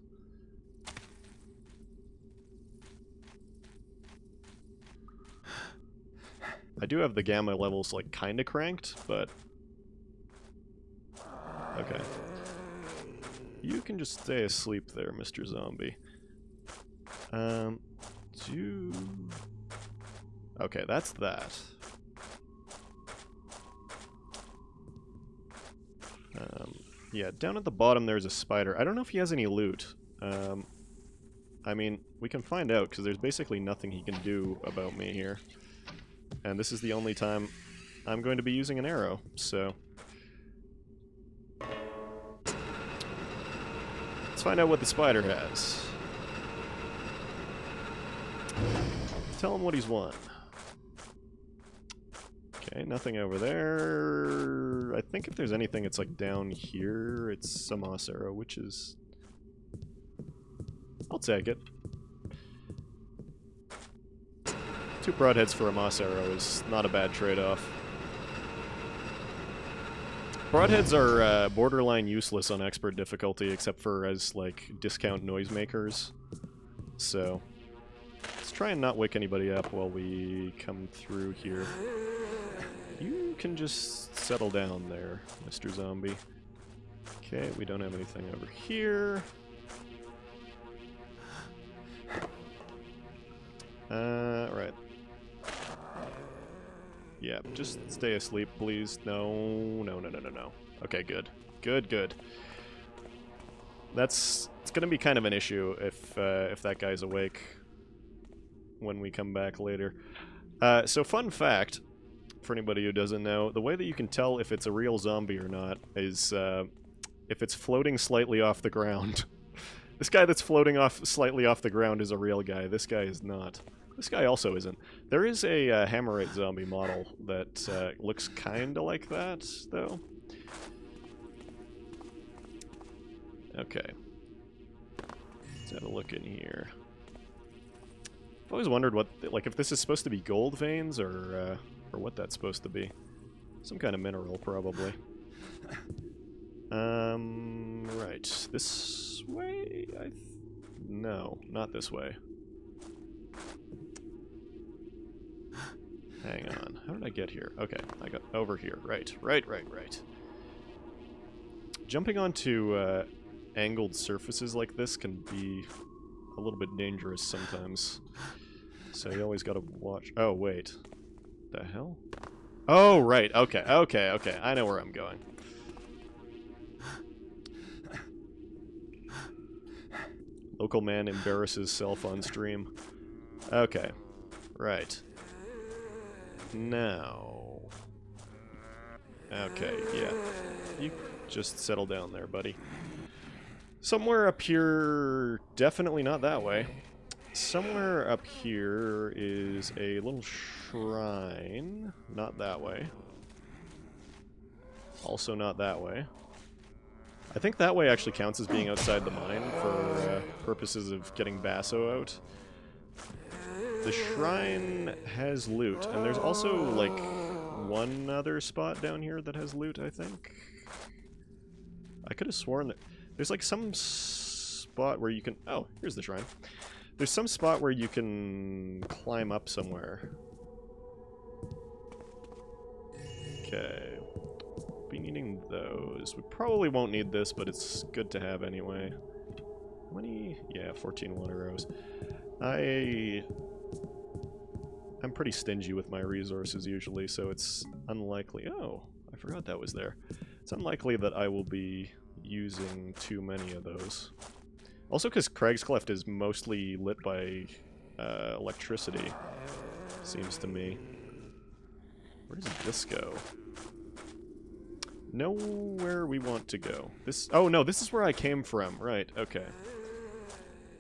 I do have the gamma levels, like, kinda cranked, but... Okay. You can just stay asleep there, Mr. Zombie. Okay, that's that. Yeah, down at the bottom there's a spider. I don't know if he has any loot. I mean, we can find out, because there's basically nothing he can do about me here. And this is the only time I'm going to be using an arrow, so... Let's find out what the spider has. Tell him what he's won. Okay, nothing over there. I think if there's anything, it's like down here. It's a moss arrow, which is... I'll take it. 2 broadheads for a moss arrow is not a bad trade-off. Broadheads are borderline useless on expert difficulty, except for as, like, discount noisemakers. So, let's try and not wake anybody up while we come through here. You can just settle down there, Mr. Zombie. Okay, we don't have anything over here. Right. Yeah, just stay asleep, please. No. Okay, good. Good. It's gonna be kind of an issue if that guy's awake when we come back later. So fun fact, for anybody who doesn't know, the way that you can tell if it's a real zombie or not is if it's floating slightly off the ground. This guy that's floating slightly off the ground is a real guy. This guy is not. This guy also isn't. There is a Hammerite zombie model that looks kinda like that, though. Okay. Let's have a look in here. I've always wondered what, like, if this is supposed to be gold veins or what that's supposed to be. Some kind of mineral, probably. Right. This way? No, not this way. Hang on. How did I get here? Okay, I got over here. Right. Jumping onto angled surfaces like this can be a little bit dangerous sometimes. So you always gotta watch... Oh, wait. The hell? Oh, right. Okay. I know where I'm going. Local man embarrasses self on stream. Okay. Right. Now... Okay, yeah. You just settle down there, buddy. Somewhere up here... Definitely not that way. Somewhere up here is a little shrine. Not that way. Also not that way. I think that way actually counts as being outside the mine for purposes of getting Basso out. The shrine has loot, and there's also, like, one other spot down here that has loot, I think. I could have sworn that there's, like, some spot where you can... Oh, here's the shrine. There's some spot where you can climb up somewhere. Okay. Be needing those. We probably won't need this, but it's good to have anyway. How many? Yeah, 14 water arrows. I'm pretty stingy with my resources usually, so it's unlikely... Oh, I forgot that was there. It's unlikely that I will be using too many of those. Also because Craig's Cleft is mostly lit by electricity, seems to me. Where does this go? Nowhere we want to go. This... Oh, no, this is where I came from. Right, okay.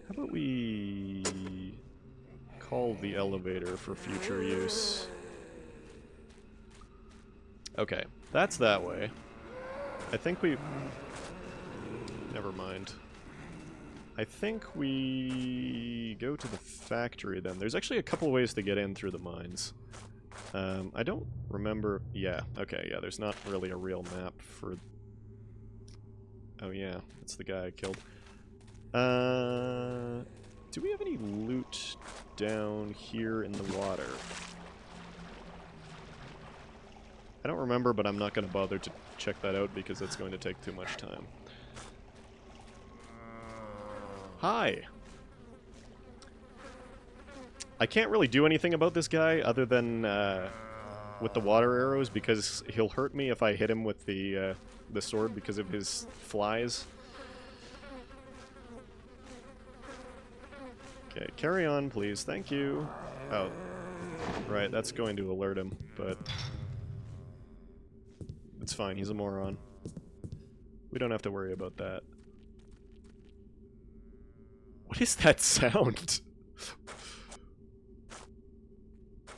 How about we call the elevator for future use? Okay, that's that way. I think we... Never mind. I think we go to the factory then. There's actually a couple ways to get in through the mines. I don't remember... Yeah, okay, yeah, there's not really a real map for... Oh yeah, that's the guy I killed. Do we have any loot down here in the water? I don't remember, but I'm not going to bother to check that out because it's going to take too much time. Hi! I can't really do anything about this guy other than with the water arrows because he'll hurt me if I hit him with the sword because of his flies. Okay, carry on, please. Thank you. Oh, right, that's going to alert him, but it's fine. He's a moron. We don't have to worry about that. What is that sound?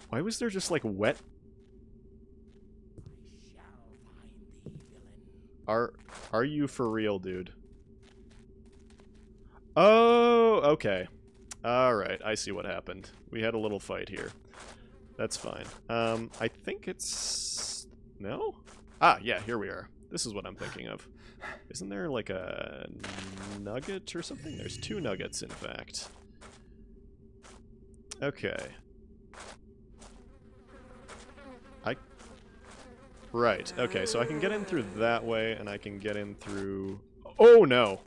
Why was there just, like, wet? Are you for real, dude? Oh, okay. Alright, I see what happened. We had a little fight here. That's fine. I think it's... No? Ah, yeah, here we are. This is what I'm thinking of. Isn't there, like, a nugget or something? There's 2 nuggets, in fact. Okay. Right, okay, so I can get in through that way, and I can get in through... Oh, no!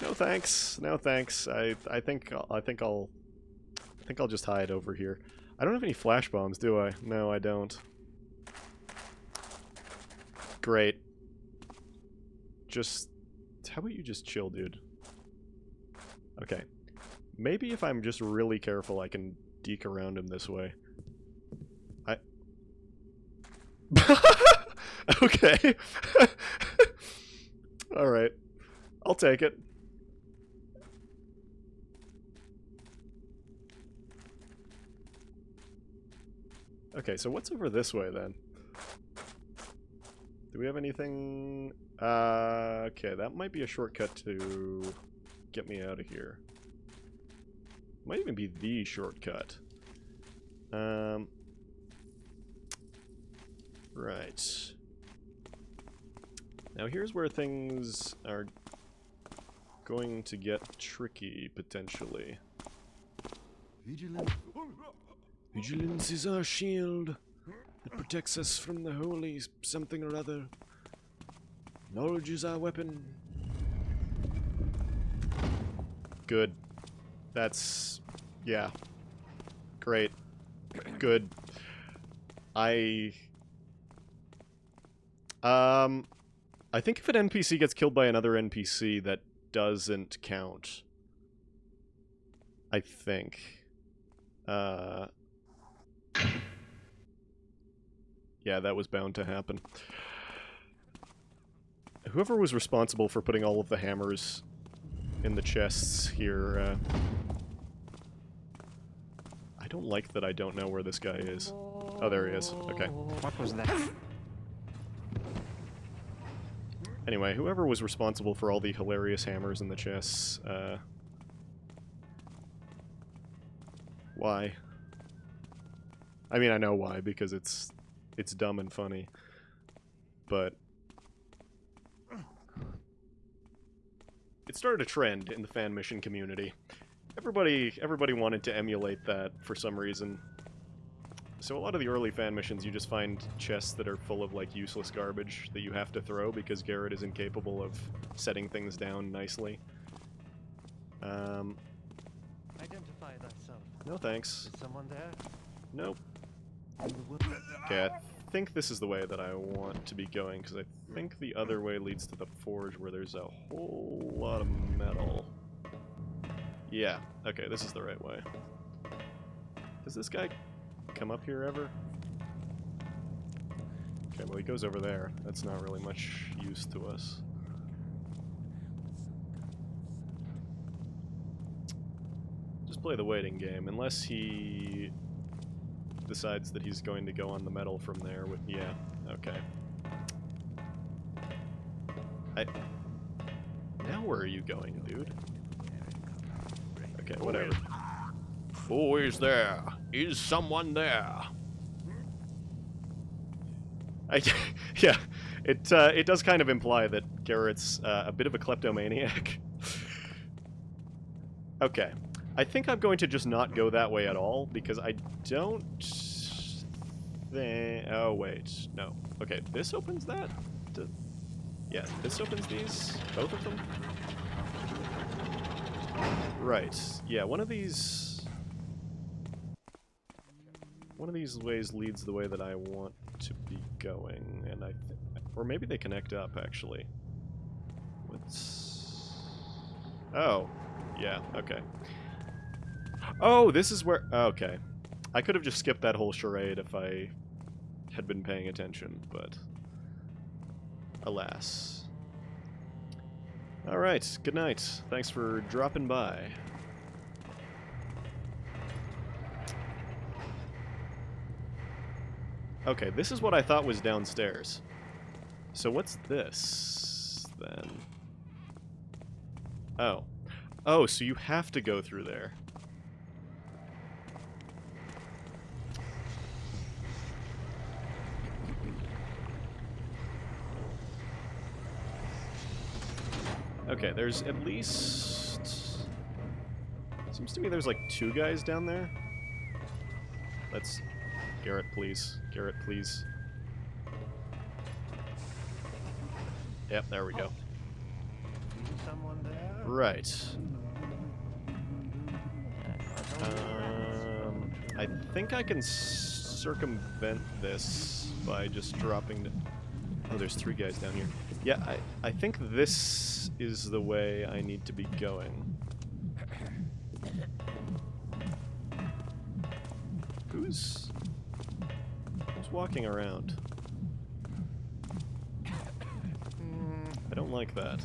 No thanks, no thanks. I think I'll just hide over here. I don't have any flash bombs, do I? No, I don't. Great. Just... How about you just chill, dude? Okay. Maybe if I'm just really careful, I can deke around him this way. Okay. Alright. I'll take it. Okay, so what's over this way, then? Do we have anything... okay, that might be a shortcut to get me out of here. Might even be the shortcut. Right. Now here's where things are going to get tricky, potentially. Vigilance is our shield. It protects us from the holy something or other. Knowledge is our weapon. Good. That's... yeah. Great. Good. I think if an NPC gets killed by another NPC, that doesn't count. I think. Yeah, that was bound to happen. Whoever was responsible for putting all of the hammers in the chests here, don't like that I don't know where this guy is. Oh, there he is. Okay. What was that? Anyway, whoever was responsible for all the hilarious hammers in the chests, why? I mean, I know why, because it's dumb and funny. But it started a trend in the fan mission community. Everybody wanted to emulate that for some reason. So a lot of the early fan missions, you just find chests that are full of, like, useless garbage that you have to throw because Garrett is incapable of setting things down nicely. Identify thyself. No thanks. Is someone there? Nope. Okay, I think this is the way that I want to be going, because I think the other way leads to the forge where there's a whole lot of metal. Yeah, okay, this is the right way. Does this guy come up here ever? Okay, well he goes over there. That's not really much use to us. Just play the waiting game, unless he decides that he's going to go on the metal from there with... yeah, okay. Now where are you going, dude? Okay, whatever. Who is there? Is someone there? Yeah, it does kind of imply that Garrett's a bit of a kleptomaniac. Okay, I think I'm going to just not go that way at all, because I don't think... oh, wait, no. Okay, this opens that? Yeah, this opens these? Both of them? Right, yeah, one of these ways leads the way that I want to be going, and or maybe they connect up, actually. Oh, yeah, okay. Oh, this is where... okay. I could have just skipped that whole charade if I had been paying attention, but... alas. Alright, good night. Thanks for dropping by. Okay, this is what I thought was downstairs. So what's this, then? Oh. Oh, so you have to go through there. Okay, there's at least... seems to me there's like 2 guys down there. Let's... Garrett, please. Garrett, please. Yep, there we go. Someone there? Right. I think I can circumvent this by just dropping the... oh, there's 3 guys down here. Yeah, I think this is the way I need to be going. Who's walking around? I don't like that.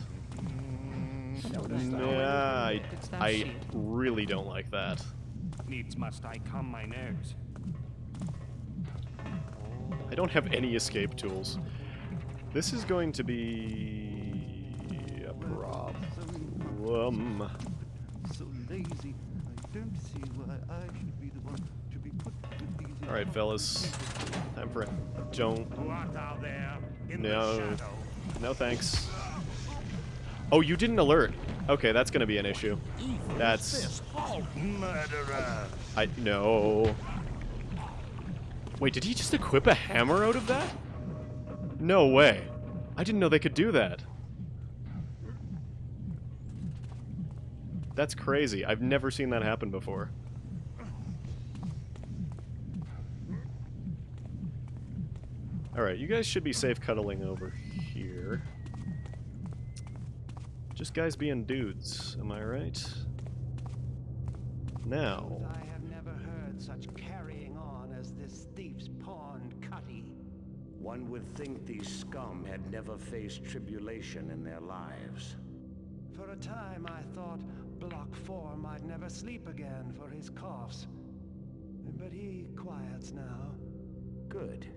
Yeah, I really don't like that. Needs must I calm my nerves. I don't have any escape tools. This is going to be a problem. So lazy. I don't see why I should be the one to be put with these. Alright, fellas. Time for it. Don't. What out there in the No. shadow? No thanks. Oh, you didn't alert. Okay, that's gonna be an issue. That's... Murderer! No. Wait, did he just equip a hammer out of that? No way. I didn't know they could do that. That's crazy. I've never seen that happen before. Alright, you guys should be safe cuddling over here. Just guys being dudes, am I right? Now... I have never heard such carrying on as this thief's pawn Cutty. One would think these scum had never faced tribulation in their lives. For a time I thought Block 4 might never sleep again for his coughs. But he quiets now. Good.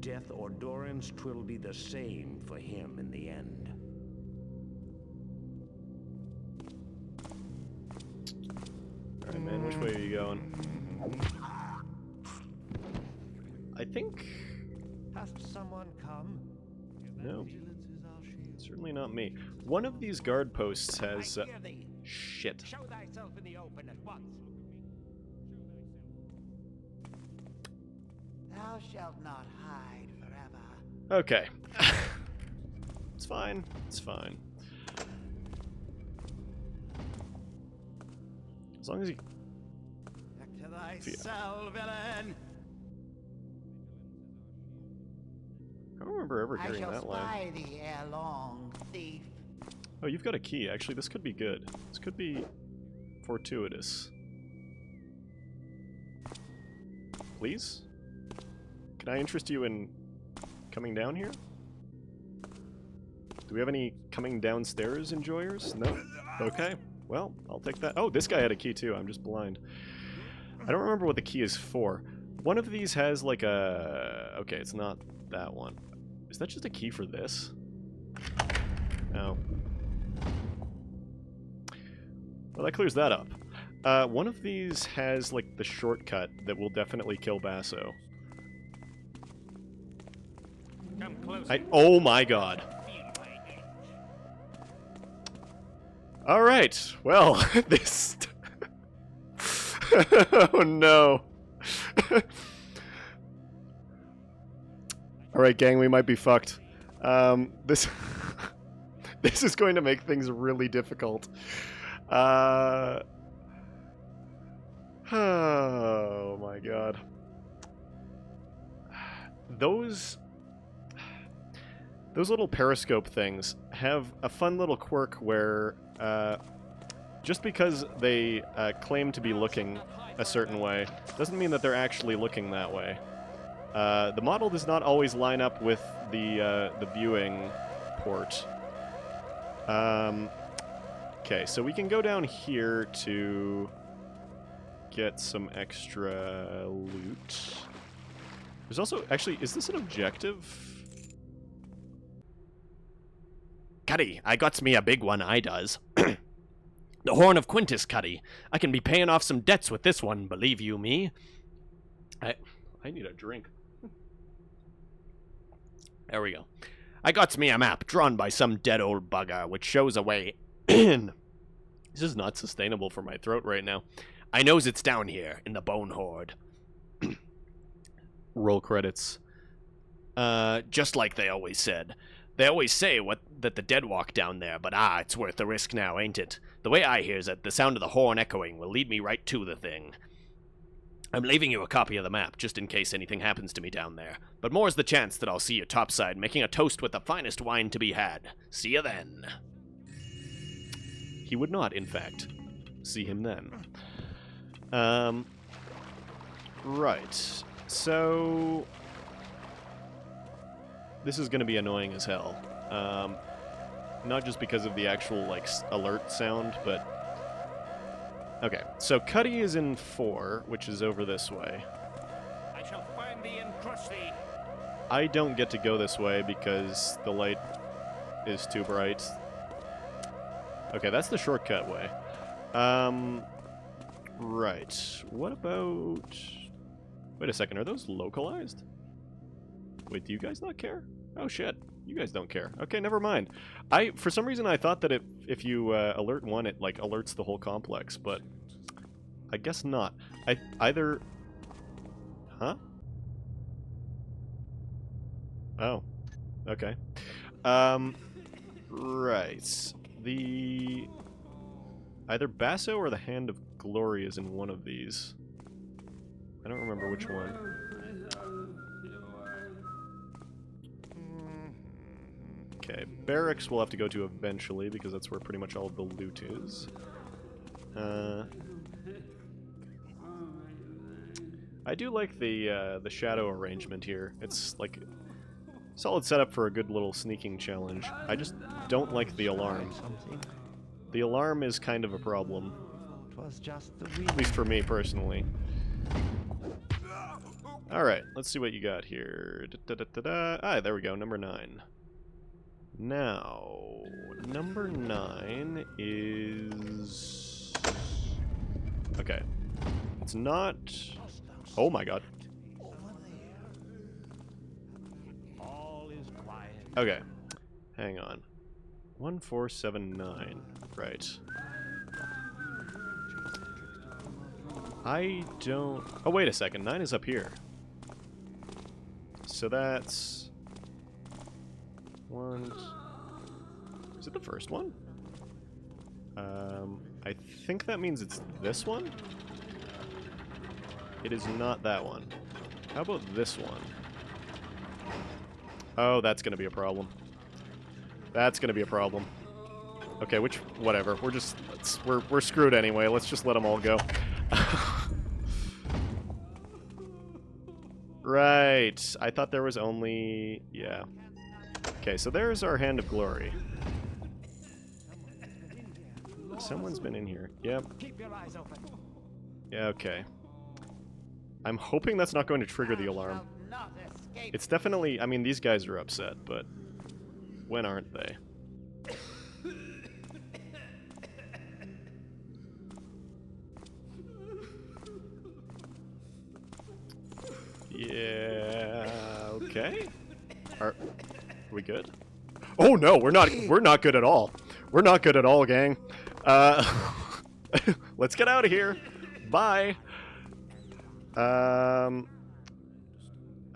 Death or durance, 'twill be the same for him in the end. Alright, man, which way are you going? I think... Has someone come? No. Certainly not me. One of these guard posts has... I hear thee. shit. Show thyself in the open at once. Thou shalt not hide forever. Okay. It's fine. It's fine. As long as you... Back to thy cell, villain. I don't remember ever I hearing shall that line. spy thee ere long, thief. Oh, you've got a key. Actually, this could be good. This could be fortuitous. Please? Can I interest you in coming down here? Do we have any coming downstairs enjoyers? No? Okay. Well, I'll take that. Oh, this guy had a key too. I'm just blind. I don't remember what the key is for. One of these has like a... Okay, it's not that one. Is that just a key for this? No. Well, that clears that up. One of these has like the shortcut that will definitely kill Basso. Come close. Oh my god. Alright, well, this... oh no. Alright, gang, we might be fucked. This... this is going to make things really difficult. Oh my god. Those little periscope things have a fun little quirk where just because they claim to be looking a certain way doesn't mean that they're actually looking that way. The model does not always line up with the viewing port. Okay, so we can go down here to get some extra loot. There's also... Actually, is this an objective? Cuddy, I got me a big one, I does. The Horn of Quintus, Cuddy. I can be paying off some debts with this one, believe you me. I need a drink. There we go. I got me a map drawn by some dead old bugger, which shows a way in. This is not sustainable for my throat right now. I knows it's down here, in the Bone Horde. Roll credits. Just like they always said. They always say that the dead walk down there, but it's worth the risk now, ain't it? The way I hears it, the sound of the horn echoing will lead me right to the thing. I'm leaving you a copy of the map, just in case anything happens to me down there. But more's the chance that I'll see you topside, making a toast with the finest wine to be had. See you then. He would not, in fact, see him then. Right. So... This is going to be annoying as hell. Not just because of the actual, like, alert sound, but... Okay, so Cuddy is in 4, which is over this way. I shall find thee and crush thee. I don't get to go this way because the light is too bright. Okay, that's the shortcut way. Right. What about... Wait a second, are those localized? Wait, do you guys not care? Oh shit, you guys don't care. Okay, never mind. For some reason I thought that if you alert one, it like alerts the whole complex, but I guess not. Either... Huh? Oh. Okay. Right. The... Either Basso or the Hand of Glory is in one of these. I don't remember which one. Okay, barracks we'll have to go to eventually because that's where pretty much all of the loot is. I do like the shadow arrangement here. It's like solid setup for a good little sneaking challenge. I just don't like the alarm. The alarm is kind of a problem. It was just the At least for me personally. Alright, let's see what you got here. Ah, there we go, number 9. Now, number 9 is... Okay. It's not... Oh my god. All is quiet. Okay. Hang on. 1479. Right. I don't... Oh, wait a second. 9 is up here. So that's... 1... Is it the first one? I think that means it's this one? It is not that one. How about this one? Oh, that's gonna be a problem. That's gonna be a problem. Okay, whatever. We're just, we're screwed anyway. Let's just let them all go. Right. I thought there was only, yeah. Okay, so there's our Hand of Glory. Someone's been in here. Yep. Keep your eyes open. Yeah, okay. I'm hoping that's not going to trigger the alarm. It's definitely, I mean, these guys are upset, but when aren't they? Yeah, okay. Are we good? Oh no, we're not good at all. We're not good at all, gang. Let's get out of here. Bye.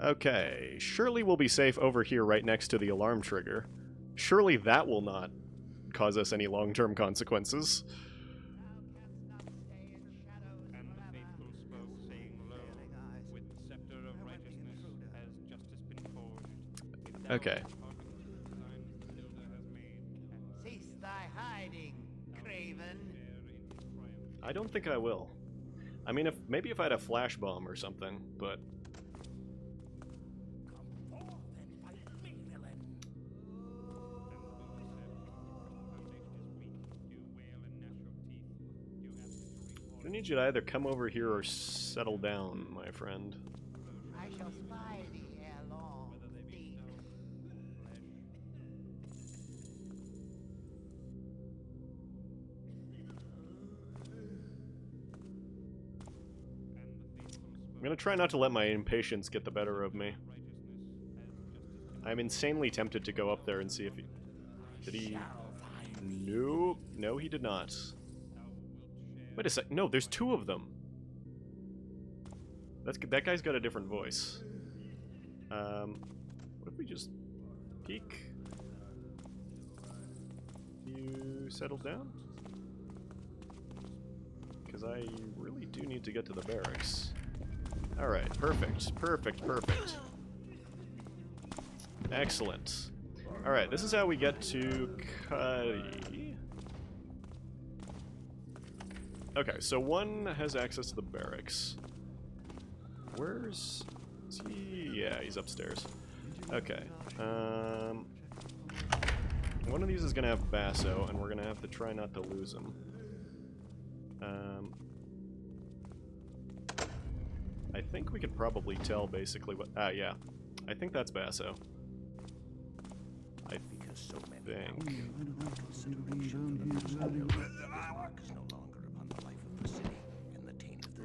Okay. Surely we'll be safe over here right next to the alarm trigger. Surely that will not cause us any long-term consequences. And the faithful spoke, saying, Lo, with the scepter of righteousness has justice been forged. If thou Okay. art hearkened to the design Matilda has made, Cease thy hiding, craven. share in his triumph. I don't think I will. I mean, maybe if I had a flash bomb or something, but I need you to either come over here or settle down, my friend. I shall spy thee ere long. Deep. I'm gonna try not to let my impatience get the better of me. I'm insanely tempted to go up there and see if he... Did he... Nope. No, he did not. Wait a sec. No, there's 2 of them. That guy's got a different voice. What if we just peek? You settle down? Because I really do need to get to the barracks. Alright, perfect. Perfect, perfect. Excellent. Alright, this is how we get to Cuddy. Okay, so one has access to the barracks. Where's... is he? Yeah, he's upstairs. Okay. One of these is gonna have Basso, and we're gonna have to try not to lose him. I think we could probably tell basically what... Ah, yeah. I think that's Basso. I think...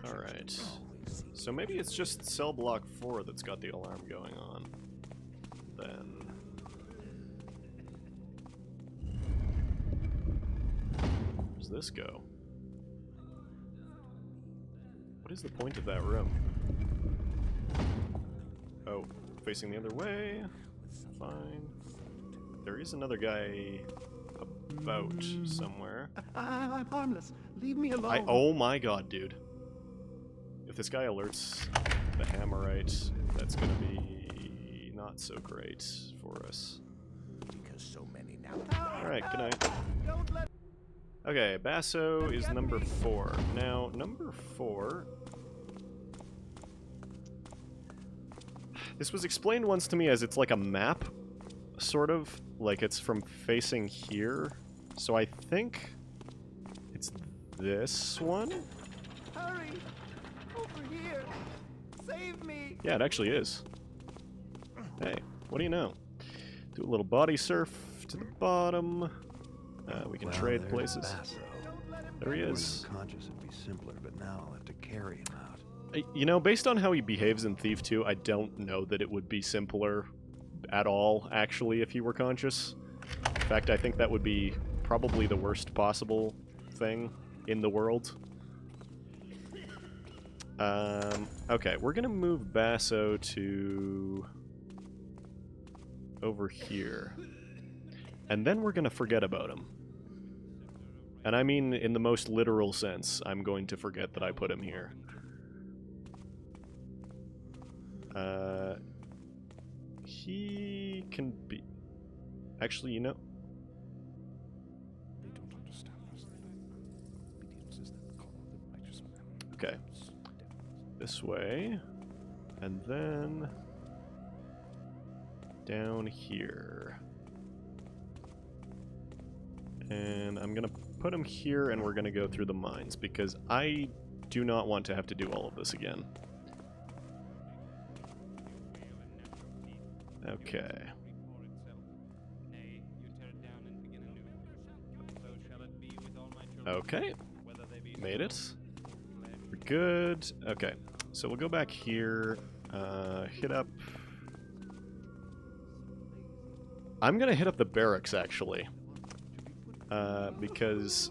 Alright. So maybe it's just cell block 4 that's got the alarm going on. Then... Where's this go? What is the point of that room? Oh, facing the other way. Fine. There is another guy about somewhere. I'm harmless. Leave me alone. Oh my god, dude. If this guy alerts the Hammerite, that's gonna be not so great for us. Because so many now. Alright, good night. Don't let... Okay, Basso is number 4. Now, number 4... This was explained once to me as it's like a map, sort of. Like it's from facing here. So I think it's this one? Hurry! Over here! Save me! Yeah, it actually is. Hey, what do you know? Do a little body surf to the bottom. We can trade there's places. Basso. There he When is. unconscious, it'd be simpler, but now I'll have to carry him out. You know, based on how he behaves in Thief 2, I don't know that it would be simpler at all, actually, if he were conscious. In fact, I think that would be probably the worst possible thing in the world. Okay, we're gonna move Basso to over here. And then we're gonna forget about him. And I mean in the most literal sense, I'm going to forget that I put him here. He can be... Actually, you know... Okay. This way. And then... down here. And I'm gonna put him here, and we're gonna go through the mines, because I do not want to have to do all of this again. Okay. Okay. Made it. We're good. Okay. So we'll go back here. Hit up... I'm gonna hit up the barracks, actually. Because...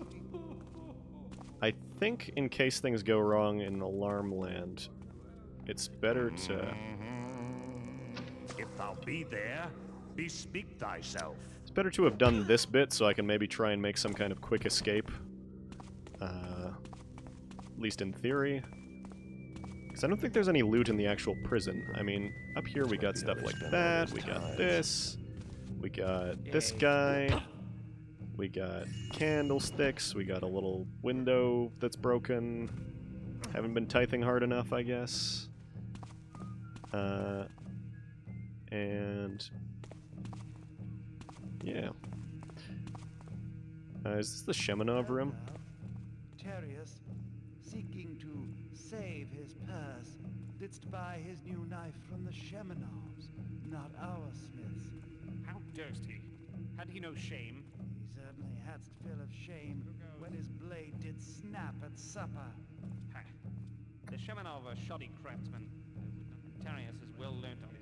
I think in case things go wrong in Alarm Land, it's better to... If thou be there, bespeak thyself. It's better to have done this bit so I can maybe try and make some kind of quick escape. At least in theory. Because I don't think there's any loot in the actual prison. I mean, up here we got stuff like that, we got this, we got this guy, we got candlesticks, we got a little window that's broken. Haven't been tithing hard enough, I guess. And... yeah. Is this the Sheminov room? Terrius, seeking to save his purse, didst buy his new knife from the Sheminovs, not our smiths. How durst he? Had he no shame? He certainly hadst fill of shame when his blade did snap at supper. Ha. The Shemanov are shoddy craftsmen. Tarius is well learnt on his...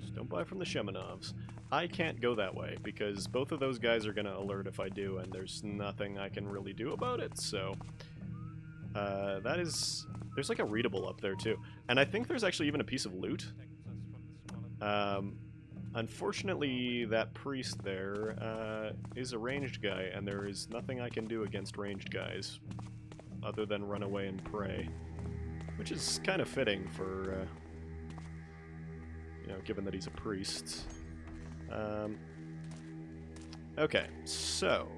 Just don't buy from the Sheminovs. I can't go that way, because both of those guys are going to alert if I do, and there's nothing I can really do about it, so... that is... There's like a readable up there, too. And I think there's actually even a piece of loot. Unfortunately, that priest there is a ranged guy, and there is nothing I can do against ranged guys, other than run away and pray. Which is kind of fitting for, you know, given that he's a priest. Okay, so...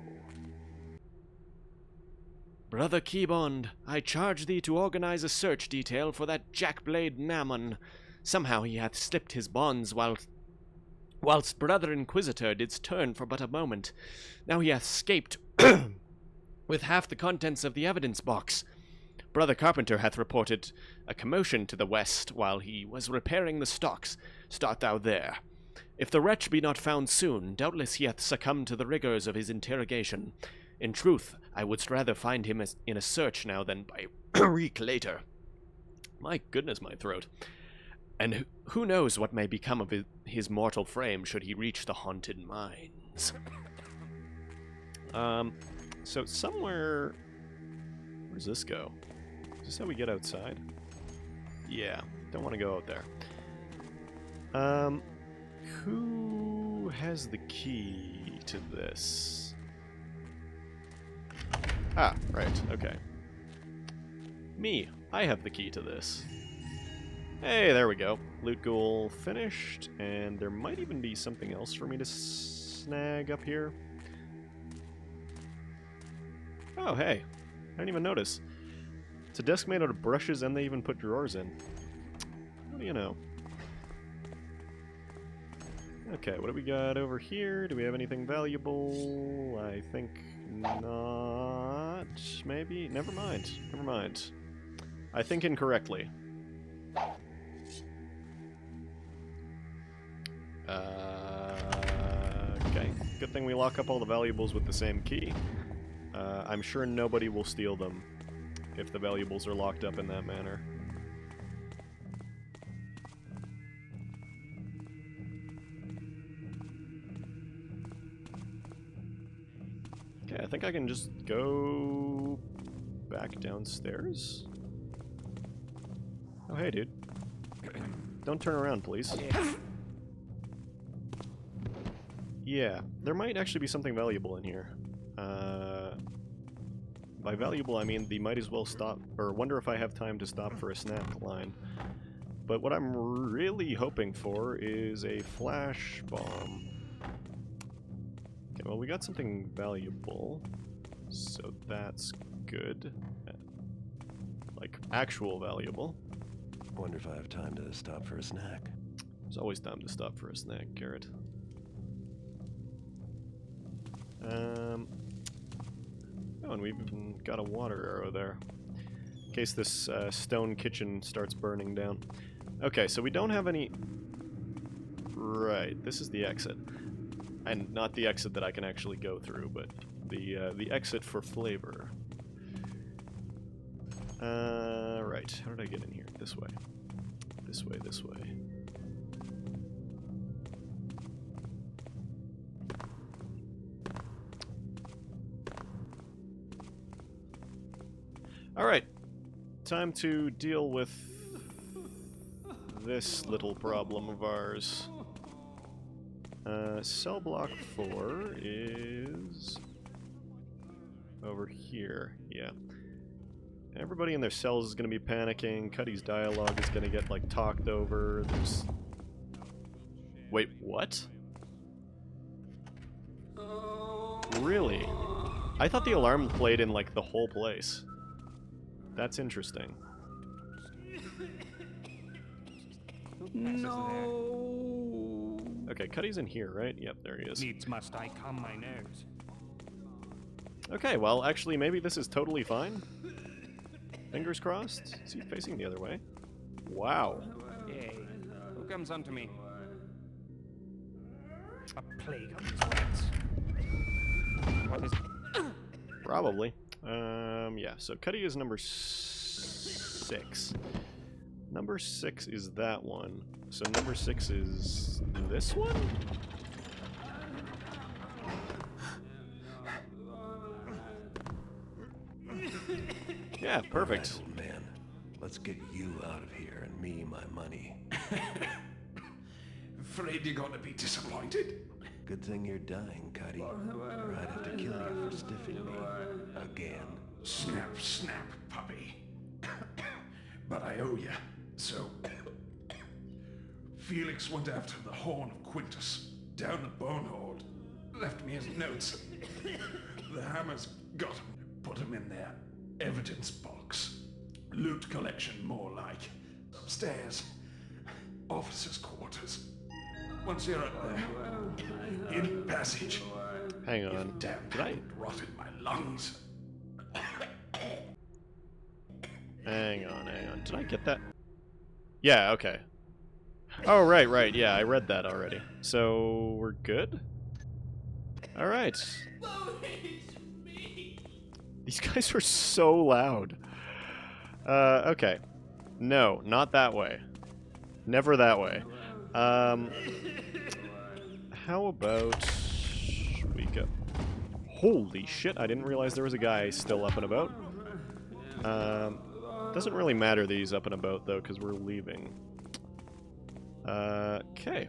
Brother Keybond, I charge thee to organize a search detail for that jackblade Mammon. Somehow he hath slipped his bonds whilst Brother Inquisitor didst turn for but a moment. Now he hath escaped with half the contents of the evidence box. Brother Carpenter hath reported a commotion to the west while he was repairing the stocks. Start thou there. If the wretch be not found soon, doubtless he hath succumbed to the rigors of his interrogation. In truth, I wouldst rather find him in a search now than by a week later. My goodness, my throat. And who knows what may become of his mortal frame should he reach the haunted mines. So somewhere... Where does this go? Is this how we get outside? Yeah, don't want to go out there. Who has the key to this? Ah, right, okay. Me, I have the key to this. Hey, there we go. Loot goal finished, and there might even be something else for me to snag up here. Oh, hey. I didn't even notice. It's a desk made out of brushes, and they even put drawers in. What do you know? Okay, what do we got over here? Do we have anything valuable? I think not. not? Maybe? Never mind. Never mind. I think incorrectly. Okay. Good thing we lock up all the valuables with the same key. I'm sure nobody will steal them if the valuables are locked up in that manner. Okay, I think I can just go back downstairs. Oh, hey, dude. Don't turn around, please. Yeah, there might actually be something valuable in here. By valuable, I mean the might as well stop, or wonder if I have time to stop for a snack line. But what I'm really hoping for is a flash bomb. Okay, well, we got something valuable, so that's good. Like, actual valuable. Wonder if I have time to stop for a snack. There's always time to stop for a snack, Garrett. Oh, and we've even got a water arrow there. In case this stone kitchen starts burning down. Okay, so we don't have any... Right, this is the exit. And not the exit that I can actually go through, but the exit for flavor. Right, how did I get in here? This way. This way, this way. Alright, time to deal with this little problem of ours. Cell block 4 is over here, yeah. Everybody in their cells is going to be panicking. Cuddy's dialogue is going to get, like, talked over. There's... Wait, what? Really? I thought the alarm played in, like, the whole place. That's interesting. No. Okay, Cuddy's in here, right? Yep, there he is. Needs must I calm my nerves. Okay, well, actually, maybe this is totally fine. Fingers crossed. Is he facing the other way? Wow. Yay. Who comes unto me? A plague of these rats. What is... Probably. Yeah, so Cuddy is number 6. Number 6 is that one. So number 6 is this one? Yeah, perfect. All right, old man. Let's get you out of here and me my money. Afraid you're gonna be disappointed? Good thing you're dying, Cuddy. Or I'd have to kill you for stiffing me. Again. Snap, snap, puppy. But I owe you, so... Felix went after the Horn of Quintus, down the Bonehoard. Left me his notes. The Hammers got him, put him in their evidence box. Loot collection, more like. Upstairs. Officers' quarters. Once you're up there, in passage. Hang on. Damn Did I... rotted my lungs. Hang on. Did I get that? Yeah, okay. Oh, right, yeah, I read that already. So, we're good? Alright. These guys are so loud. Okay. No, not that way. Never that way. How about... we go... Holy shit, I didn't realize there was a guy still up and about. Doesn't really matter that he's up and about, though, because we're leaving. Okay.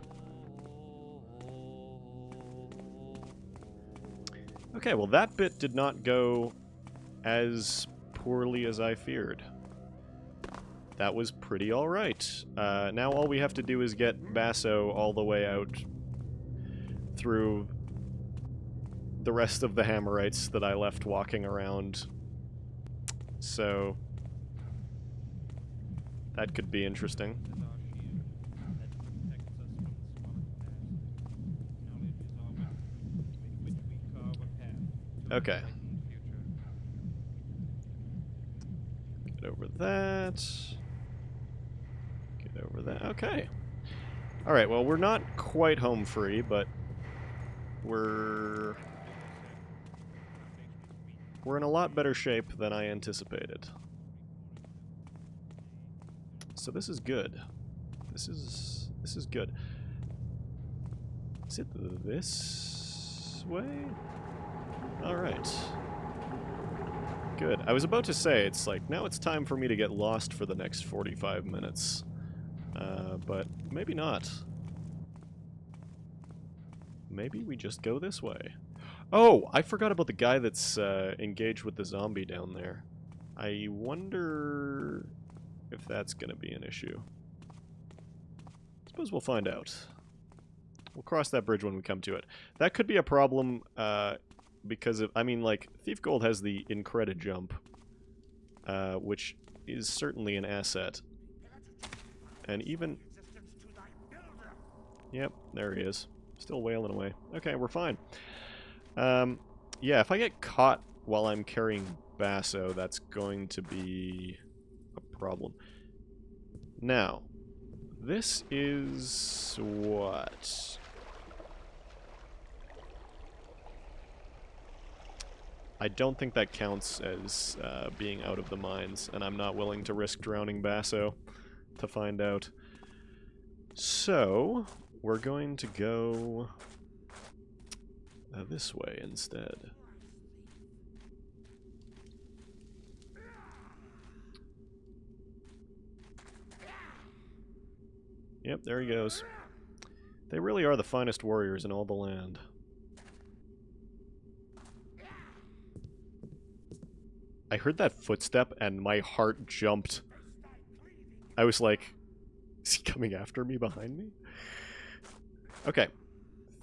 Okay, well that bit did not go as poorly as I feared. That was pretty alright. Now all we have to do is get Basso all the way out through the rest of the Hammerites that I left walking around. So... that could be interesting. Okay. over that. Get over that. Okay. Alright, well, we're not quite home free, but we're in a lot better shape than I anticipated. So this is good. This is good. Is it this way? Alright. Good. I was about to say, it's like, now it's time for me to get lost for the next 45 minutes. But maybe not. Maybe we just go this way. Oh, I forgot about the guy that's engaged with the zombie down there. I wonder if that's going to be an issue. Suppose we'll find out. We'll cross that bridge when we come to it. That could be a problem because of, I mean, like, Thief Gold has the Incredi jump, which is certainly an asset. And even... Yep, there he is. Still wailing away. Okay, we're fine. Yeah, if I get caught while I'm carrying Basso, that's going to be a problem. Now, this is what? I don't think that counts as being out of the mines, and I'm not willing to risk drowning Basso to find out. So, we're going to go this way instead. Yep, there he goes. They really are the finest warriors in all the land. I heard that footstep and my heart jumped. I was like, is he coming after me behind me? Okay.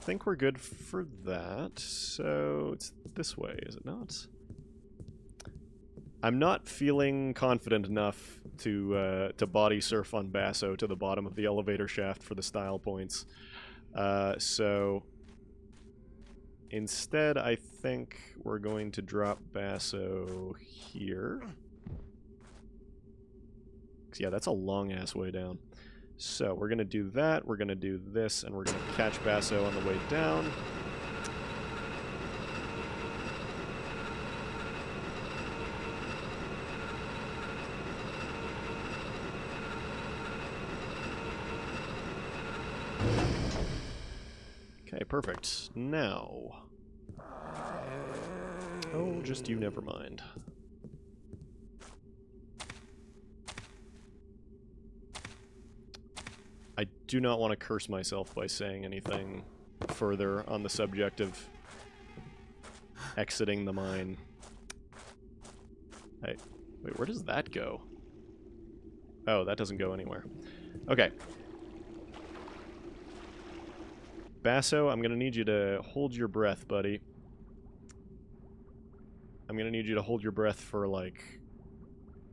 I think we're good for that. So it's this way, is it not? I'm not feeling confident enough to body surf on Basso to the bottom of the elevator shaft for the style points. So instead, I think we're going to drop Basso here. 'Cause, yeah, that's a long-ass way down. So we're going to do that, we're going to do this, and we're going to catch Basso on the way down. Okay, perfect. Now... Oh, just you, never mind. I do not want to curse myself by saying anything further on the subject of exiting the mine. Hey, wait, where does that go? Oh, that doesn't go anywhere. Okay. Basso, I'm going to need you to hold your breath, buddy. I'm going to need you to hold your breath for, like,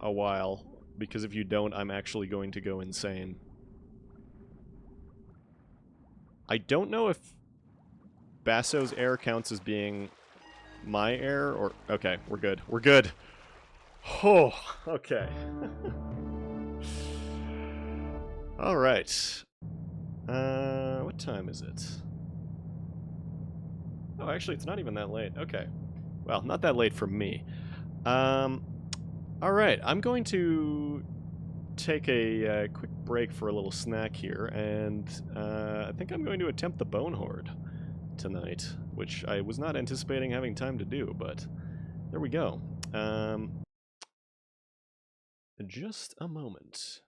a while, because if you don't, I'm actually going to go insane. I don't know if Basso's air counts as being my air, or... Okay, we're good. We're good. Oh, okay. Alright. What time is it? Oh, actually, it's not even that late. Okay. Well, not that late for me. Alright, I'm going to take a quick break for a little snack here, and I think I'm going to attempt the Bone Horde tonight, which I was not anticipating having time to do, but there we go. Just a moment.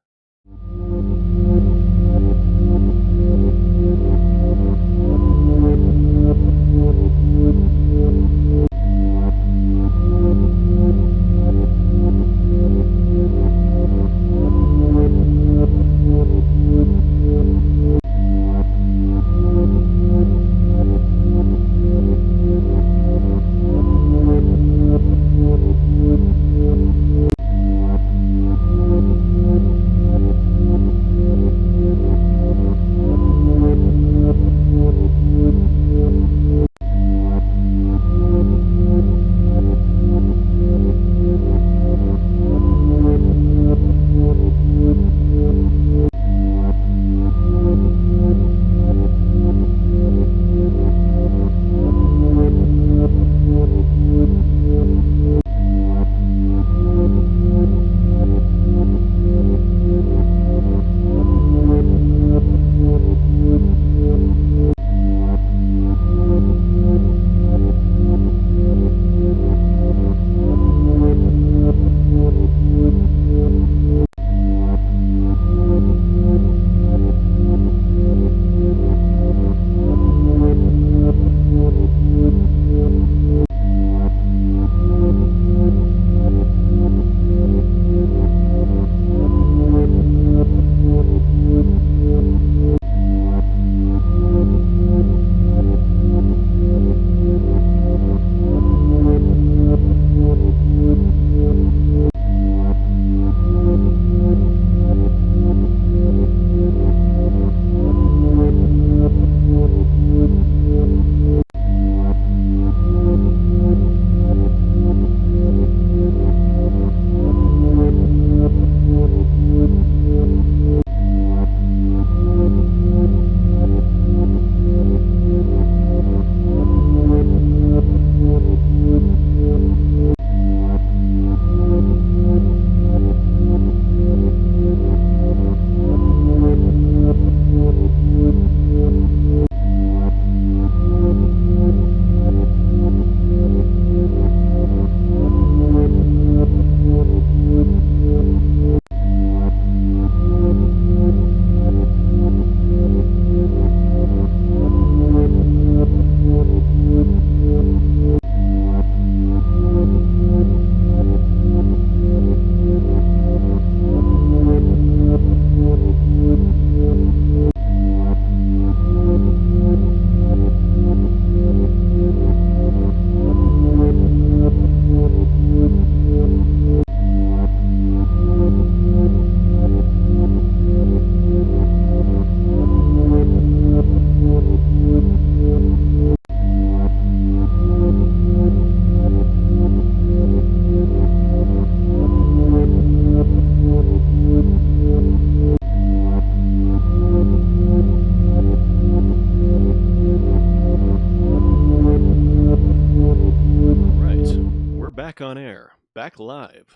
back live.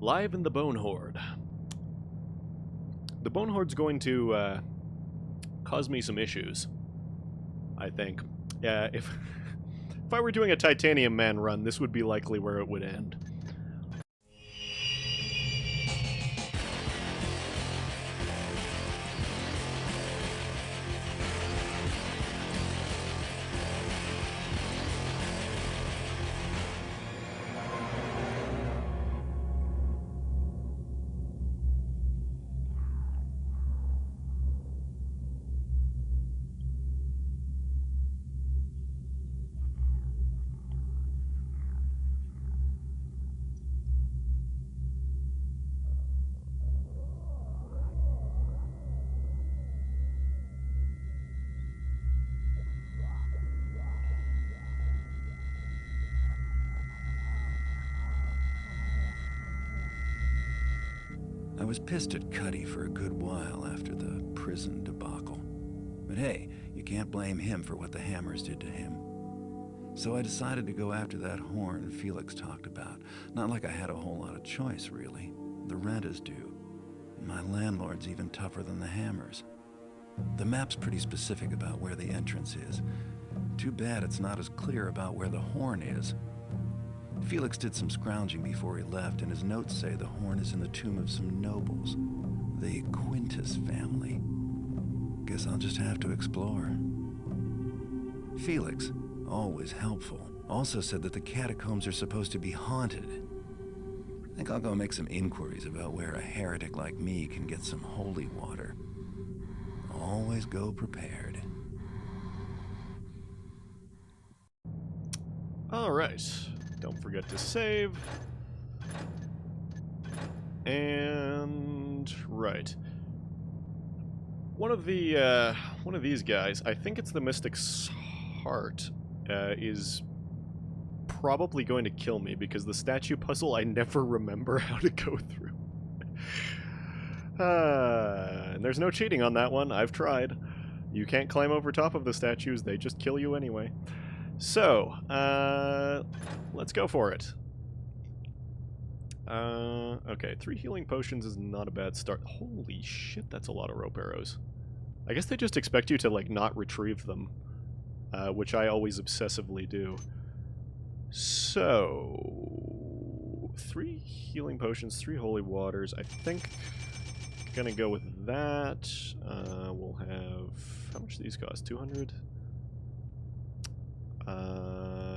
Live in the Bone Horde. The Bone Horde's going to cause me some issues, I think. If I were doing a Titanium Man run, this would be likely where it would end. I was pissed at Cuddy for a good while after the prison debacle. But hey, you can't blame him for what the Hammers did to him. So I decided to go after that horn Felix talked about. Not like I had a whole lot of choice, really. The rent is due. My landlord's even tougher than the Hammers. The map's pretty specific about where the entrance is. Too bad it's not as clear about where the horn is. Felix did some scrounging before he left, and his notes say the horn is in the tomb of some nobles. The Quintus family. Guess I'll just have to explore. Felix, always helpful, also said that the catacombs are supposed to be haunted. I think I'll go make some inquiries about where a heretic like me can get some holy water. Always go prepared. Alright. Don't forget to save. And right. One of these guys, I think it's the Mystic's Heart, is probably going to kill me because the statue puzzle I never remember how to go through. And there's no cheating on that one. I've tried. You can't climb over top of the statues. They just kill you anyway. So, let's go for it. Okay, 3 healing potions is not a bad start. Holy shit, that's a lot of rope arrows. I guess they just expect you to, like, not retrieve them, which I always obsessively do. So, 3 healing potions, 3 holy waters. I think gonna go with that. We'll have... How much do these cost? 200?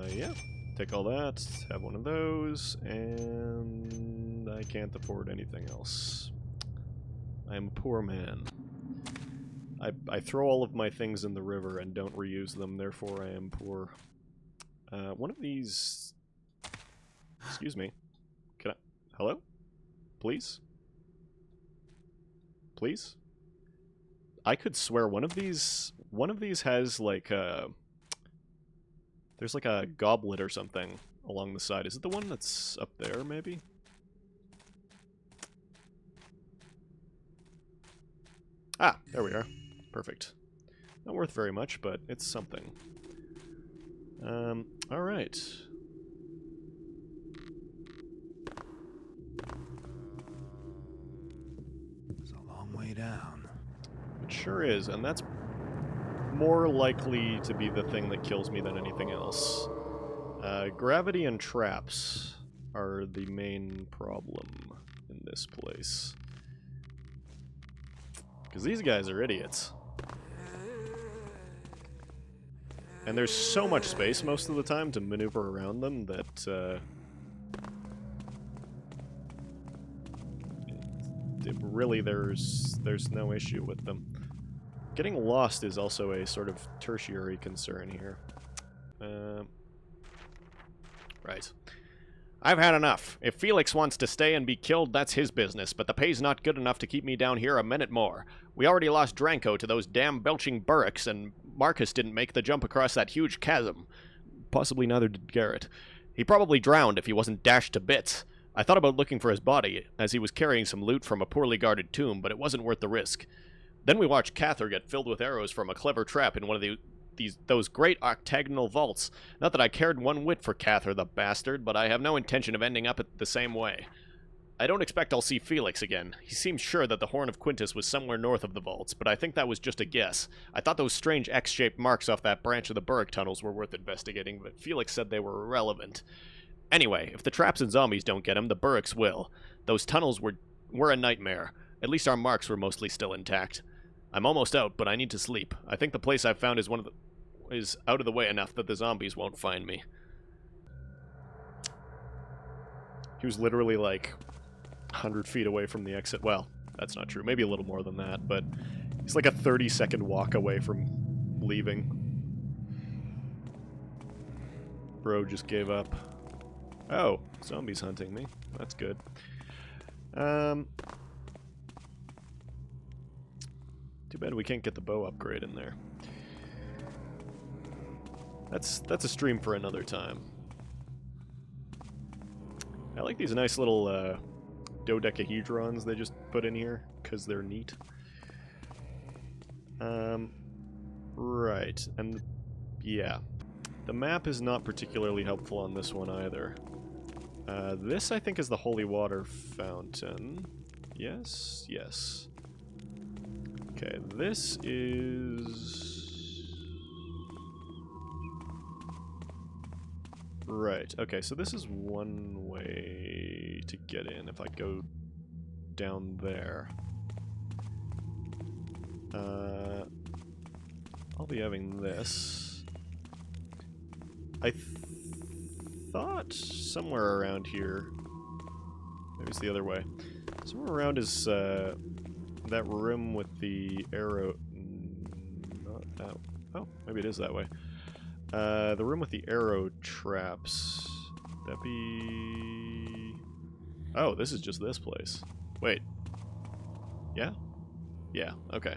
Yeah. Take all that, have one of those, and I can't afford anything else. I am a poor man. I throw all of my things in the river and don't reuse them, therefore I am poor. One of these... Excuse me. Can I... Hello? Please? Please? I could swear one of these has, like, there's like a goblet or something along the side. Is it the one that's up there, maybe? Ah, there we are. Perfect. Not worth very much, but it's something. Alright. It's a long way down. It sure is, and that's more likely to be the thing that kills me than anything else. Gravity and traps are the main problem in this place. Because these guys are idiots. And there's so much space most of the time to maneuver around them that, really there's no issue with them. Getting lost is also a sort of tertiary concern here. Right. I've had enough. If Felix wants to stay and be killed, that's his business, but the pay's not good enough to keep me down here a minute more. We already lost Dranko to those damn belching burricks, and Marcus didn't make the jump across that huge chasm. Possibly neither did Garrett. He probably drowned if he wasn't dashed to bits. I thought about looking for his body, as he was carrying some loot from a poorly guarded tomb, but it wasn't worth the risk. Then we watched Cather get filled with arrows from a clever trap in one of those great octagonal vaults. Not that I cared one whit for Cather the bastard, but I have no intention of ending up the same way. I don't expect I'll see Felix again. He seems sure that the Horn of Quintus was somewhere north of the vaults, but I think that was just a guess. I thought those strange X-shaped marks off that branch of the Burrick tunnels were worth investigating, but Felix said they were irrelevant. Anyway, if the traps and zombies don't get him, the Burricks will. Those tunnels were a nightmare. At least our marks were mostly still intact. I'm almost out, but I need to sleep. I think the place I've found is out of the way enough that the zombies won't find me. He was literally like 100 feet away from the exit. Well, that's not true. Maybe a little more than that, but he's like a 30-second walk away from leaving. Bro just gave up. Oh, zombies hunting me. That's good. Too bad we can't get the bow upgrade in there. That's a stream for another time. I like these nice little dodecahedrons they just put in here, because they're neat. Right, and yeah. The map is not particularly helpful on this one either. This, I think, is the holy water fountain. Yes? Yes. Okay, this is... Right, okay, so this is one way to get in if I go down there. I'll be having this. I thought somewhere around here... Maybe it's the other way. Somewhere around is that room with the arrow... Not that... Oh, maybe it is that way. The room with the arrow traps. That be... Oh, this is just this place. Wait. Yeah? Yeah, okay.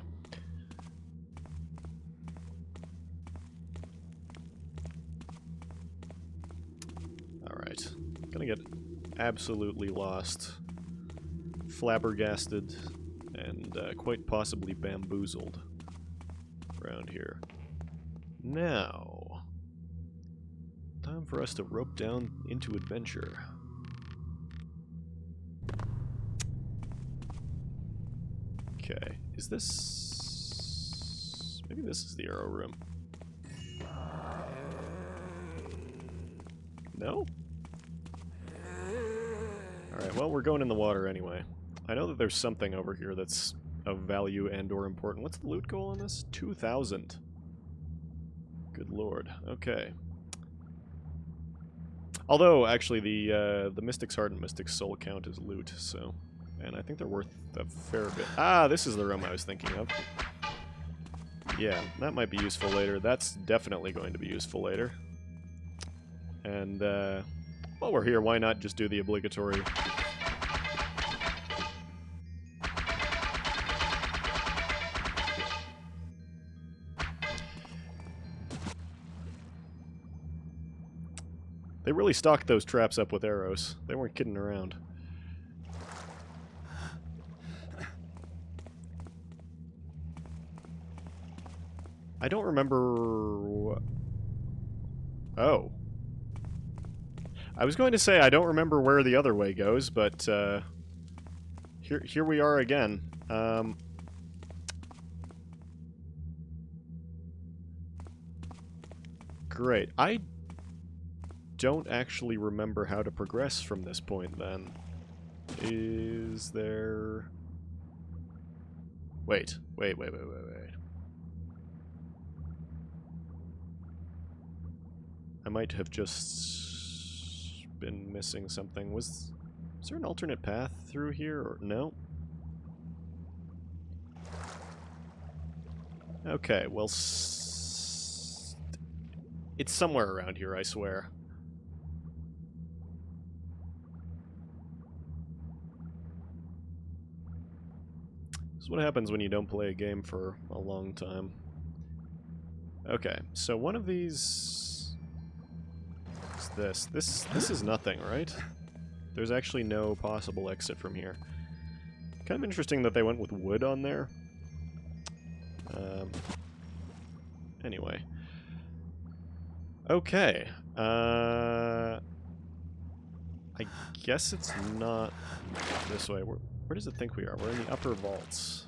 Alright. Gonna get absolutely lost. Flabbergasted. And quite possibly bamboozled. Around here. Now... Time for us to rope down into adventure. Okay, is this... Maybe this is the arrow room. No? Alright, well, we're going in the water anyway. I know that there's something over here that's of value and or important. What's the loot goal on this? 2,000. Good lord. Okay. Although, actually, the Mystic's Heart and Mystic's Soul count as loot, so... And I think they're worth a fair bit. Ah, this is the room I was thinking of. Yeah, that might be useful later. That's definitely going to be useful later. And, while we're here, why not just do the obligatory... They really stocked those traps up with arrows. They weren't kidding around. I don't remember... Oh. I was going to say I don't remember where the other way goes, but here we are again. Great. I don't actually remember how to progress from this point, then. Is there... Wait. I might have just been missing something. Was there an alternate path through here, or no? Okay, well, it's somewhere around here, I swear. This is what happens when you don't play a game for a long time. Okay, so one of these... This is nothing, right? There's actually no possible exit from here. Kind of interesting that they went with wood on there. Anyway. Okay. I guess it's not this way. Where does it think we are? We're in the upper vaults.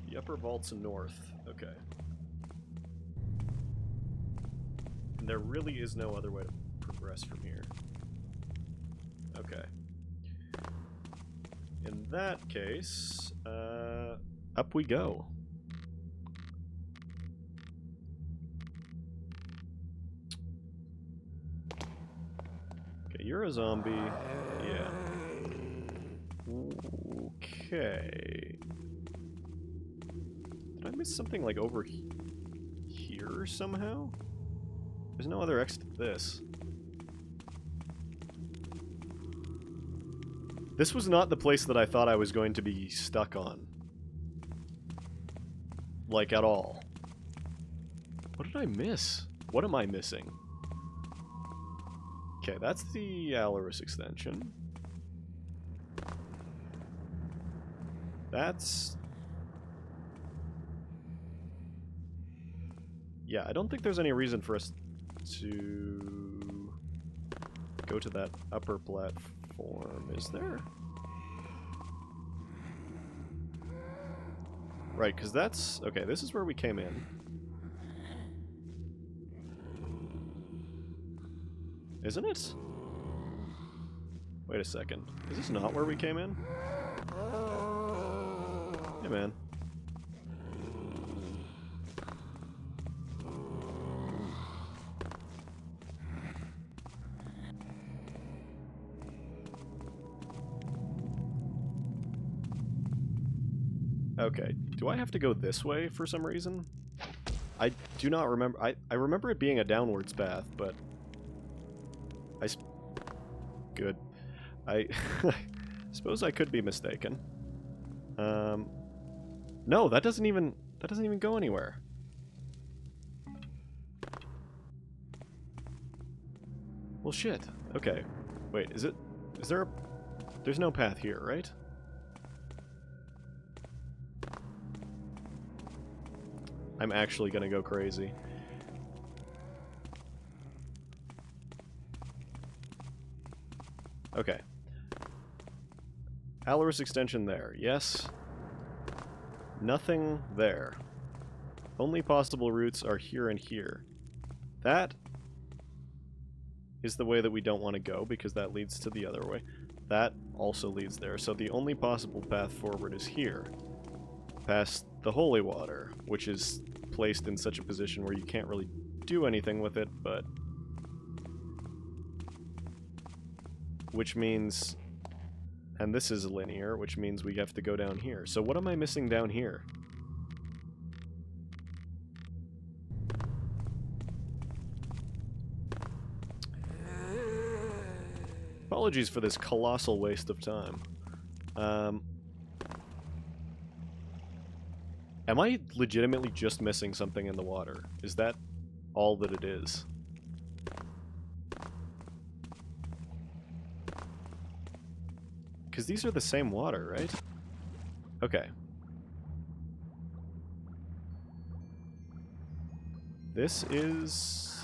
The upper vaults north. Okay. And there really is no other way to progress from here. Okay. In that case, up we go. Okay, you're a zombie. Yeah. Okay. Did I miss something like over here somehow? There's no other exit to this. This was not the place that I thought I was going to be stuck on. Like, at all. What did I miss? What am I missing? Okay, that's the Alarus extension. That's... Yeah, I don't think there's any reason for us to go to that upper platform, is there? Right, because that's... Okay, this is where we came in. Isn't it? Wait a second. Is this not where we came in? Hey, man. Okay, do I have to go this way for some reason? I do not remember. I remember it being a downwards path, but... Good. I suppose I could be mistaken. No, that doesn't even go anywhere. Well, shit. Okay. Wait, is there a... There's no path here, right? I'm actually gonna go crazy. Okay. Alarus extension there, yes. Nothing there. Only possible routes are here and here. That is the way that we don't want to go, because that leads to the other way. That also leads there, so the only possible path forward is here. Past the holy water, which is placed in such a position where you can't really do anything with it, but... Which means... And this is linear, which means we have to go down here. So what am I missing down here? Apologies for this colossal waste of time. Am I legitimately just missing something in the water? Is that all that it is? Because these are the same water, right? Okay. This is...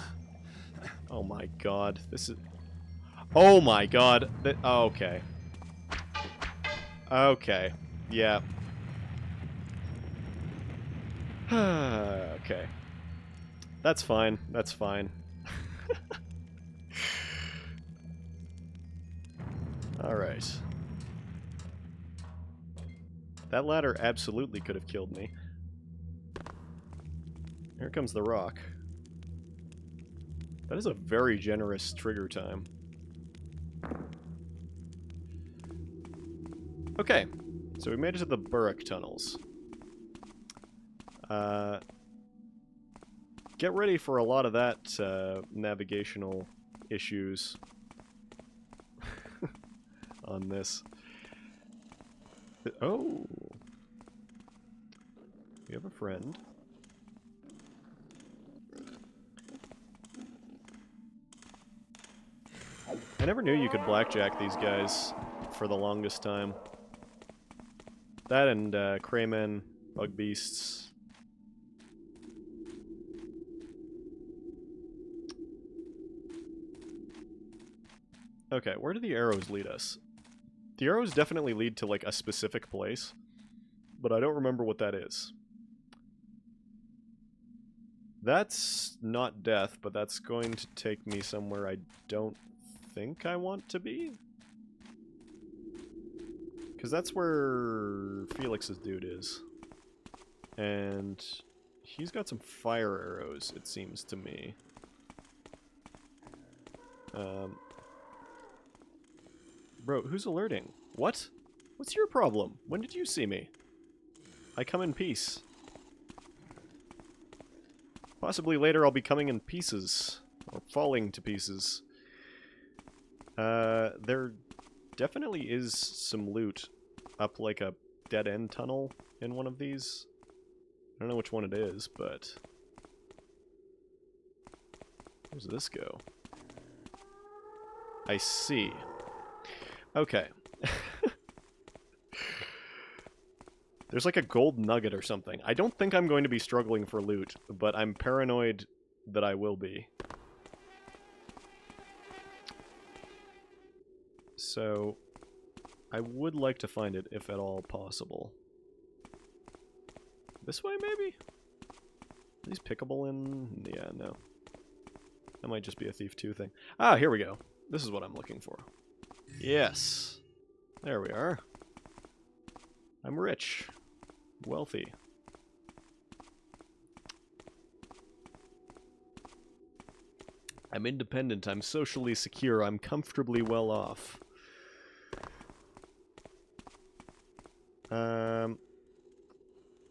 Oh my god. This is... Oh my god. Oh, okay. Okay. Yeah. Okay. That's fine. That's fine. Alright. That ladder absolutely could have killed me. Here comes the rock. That is a very generous trigger time. Okay, so we made it to the Burrick tunnels. Get ready for a lot of that navigational issues on this. Oh! We have a friend. I never knew you could blackjack these guys for the longest time. That and Craymen, Bug Beasts. Okay, where do the arrows lead us? The arrows definitely lead to, like, a specific place, but I don't remember what that is. That's not death, but that's going to take me somewhere I don't think I want to be. Because that's where Felix's dude is. And he's got some fire arrows, it seems to me. Bro, who's alerting? What? What's your problem? When did you see me? I come in peace. Possibly later I'll be coming in pieces. Or falling to pieces. There definitely is some loot up like a dead-end tunnel in one of these. I don't know which one it is, but... where does this go? I see. Okay. There's like a gold nugget or something. I don't think I'm going to be struggling for loot, but I'm paranoid that I will be. So, I would like to find it, if at all possible. This way, maybe? Are these pickable in... yeah, no. That might just be a Thief 2 thing. Ah, here we go. This is what I'm looking for. Yes. There we are. I'm rich. Wealthy. I'm independent. I'm socially secure. I'm comfortably well off.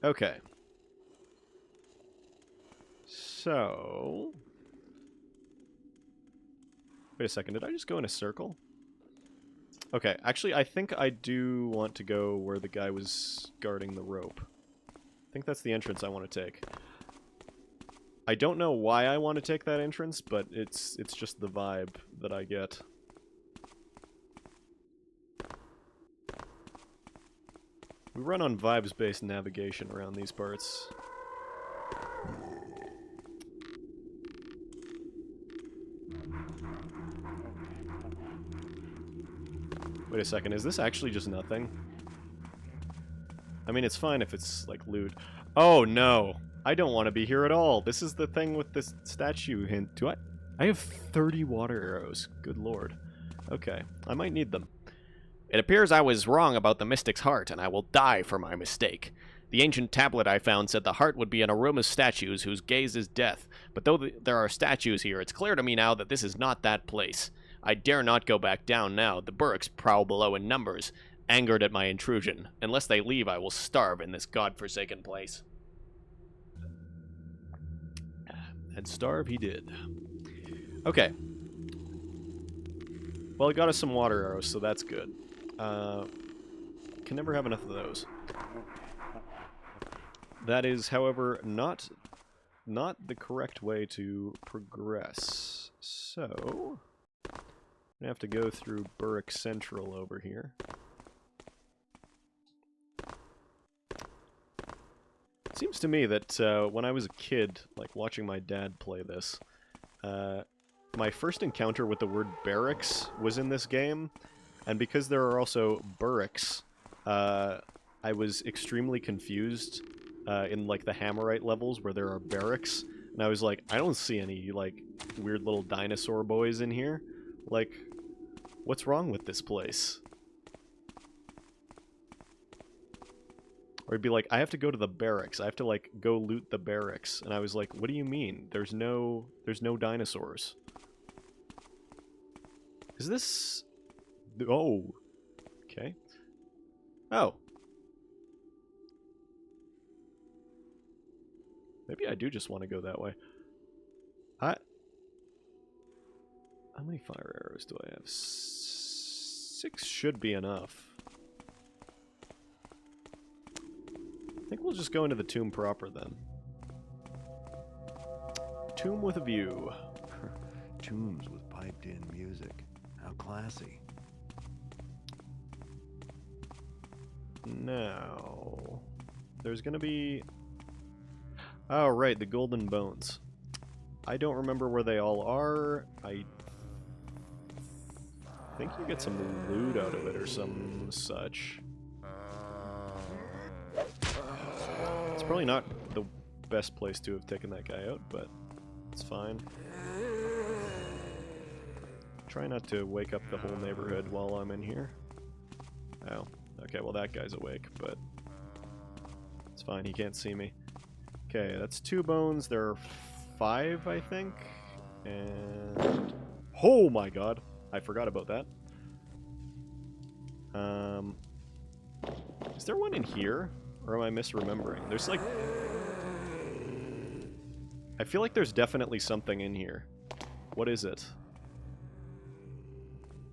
Okay. So... wait a second, did I just go in a circle? Okay, actually, I think I do want to go where the guy was guarding the rope. I think that's the entrance I want to take. I don't know why I want to take that entrance, but it's just the vibe that I get. We run on vibes-based navigation around these parts. Wait a second, is this actually just nothing? I mean, it's fine if it's, like, loot. Oh, no! I don't want to be here at all! This is the thing with this statue hint. Do I? I have 30 water arrows. Good lord. Okay, I might need them. It appears I was wrong about the mystic's heart, and I will die for my mistake. The ancient tablet I found said the heart would be in a room of statues whose gaze is death, but though there are statues here, it's clear to me now that this is not that place. I dare not go back down now. The Burks prowl below in numbers, angered at my intrusion. Unless they leave, I will starve in this godforsaken place. And starve he did. Okay. Well, it got us some water arrows, so that's good. Can never have enough of those. That is, however, not the correct way to progress. So, I'm gonna have to go through Burrick Central over here. It seems to me that when I was a kid, like watching my dad play this, my first encounter with the word barracks was in this game, and because there are also Burricks, I was extremely confused in like the Hammerite levels where there are barracks, and I was like, I don't see any like weird little dinosaur boys in here. Like, what's wrong with this place? Or it'd be like, I have to go to the barracks. I have to like go loot the barracks, and I was like, what do you mean? There's no dinosaurs. Is this? Oh, okay. Oh. Maybe I do just want to go that way. How many fire arrows do I have? 6 should be enough. I think we'll just go into the tomb proper then. Tomb with a view. Tombs with piped-in music. How classy. Now, there's gonna be... oh, right, the golden bones. I don't remember where they all are. I I think you get some loot out of it or some such. It's probably not the best place to have taken that guy out, but it's fine. Try not to wake up the whole neighborhood while I'm in here. Oh, okay, well that guy's awake, but it's fine, he can't see me. Okay, that's 2 bones, there are 5, I think, and... Oh my god, I forgot about that. Is there one in here? Or am I misremembering? There's like... I feel like there's definitely something in here. What is it?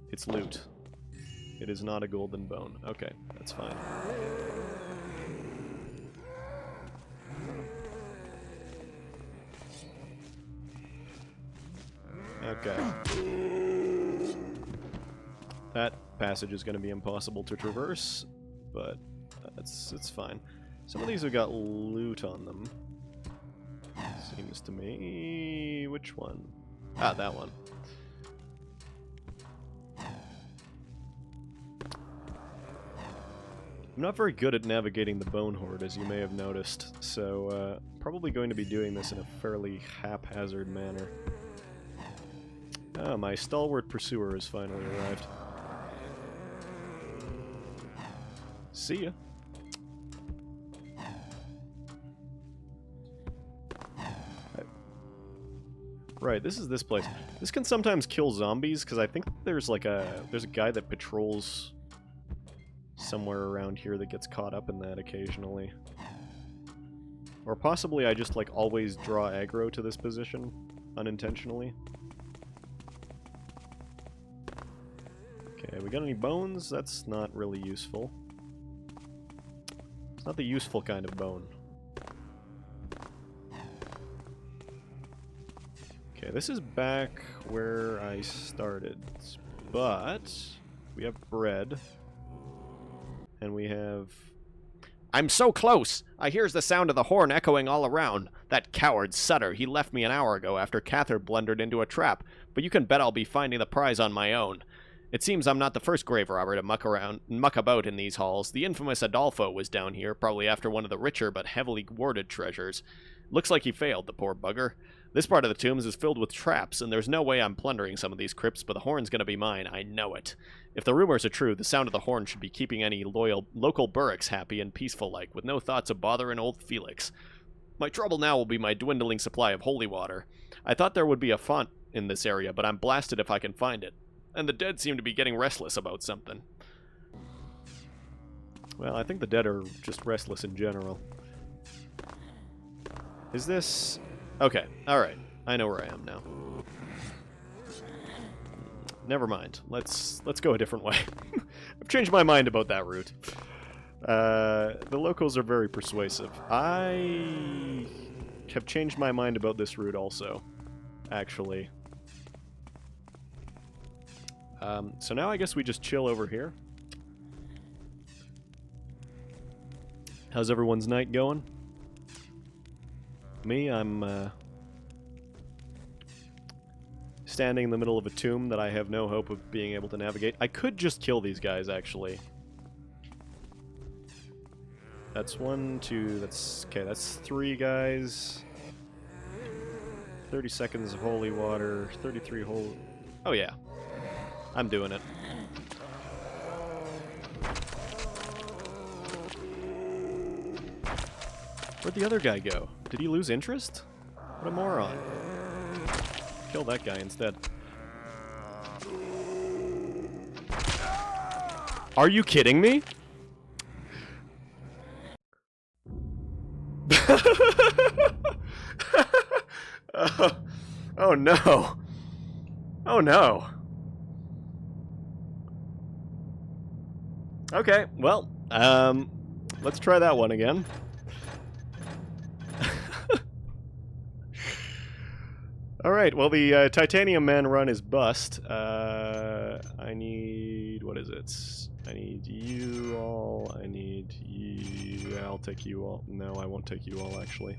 It's loot. It is not a golden bone. Okay, that's fine. Okay. That passage is going to be impossible to traverse, but it's fine. Some of these have got loot on them. Seems to me... Which one? Ah, that one. I'm not very good at navigating the Bone Horde, as you may have noticed, so probably going to be doing this in a fairly haphazard manner. Ah, my stalwart pursuer has finally arrived. See ya. Right, this is this place. This can sometimes kill zombies, because I think there's like there's a guy that patrols somewhere around here that gets caught up in that occasionally. Or possibly I just like always draw aggro to this position unintentionally. Okay, we got any bones? That's not really useful. It's not the useful kind of bone. Okay, this is back where I started, but we have bread. And we have... I'm so close! I hears the sound of the horn echoing all around. That coward Sutter, he left me an hour ago after Cather blundered into a trap, but you can bet I'll be finding the prize on my own. It seems I'm not the first grave robber to muck about in these halls. The infamous Adolfo was down here, probably after one of the richer but heavily warded treasures. Looks like he failed, the poor bugger. This part of the tombs is filled with traps, and there's no way I'm plundering some of these crypts, but the horn's gonna be mine, I know it. If the rumors are true, the sound of the horn should be keeping any loyal local burricks happy and peaceful-like, with no thoughts of bothering old Felix. My trouble now will be my dwindling supply of holy water. I thought there would be a font in this area, but I'm blasted if I can find it. And the dead seem to be getting restless about something. Well, I think the dead are just restless in general. Is this... Okay, alright. I know where I am now. Never mind. Let's go a different way. I've changed my mind about that route. The locals are very persuasive. I have changed my mind about this route also, actually. So now I guess we just chill over here. How's everyone's night going? Me, I'm standing in the middle of a tomb that I have no hope of being able to navigate. I could just kill these guys, actually. That's 1, 2, that's... Okay, that's 3 guys. 30 seconds of holy water, 33 holy... Oh yeah. I'm doing it. Where'd the other guy go? Did he lose interest? What a moron. Kill that guy instead. Are you kidding me? Oh no. Oh no. Okay, well, let's try that one again. Alright, well the Titanium Man run is bust. I need... what is it? I need you all, I need you... Yeah, I'll take you all. No, I won't take you all, actually.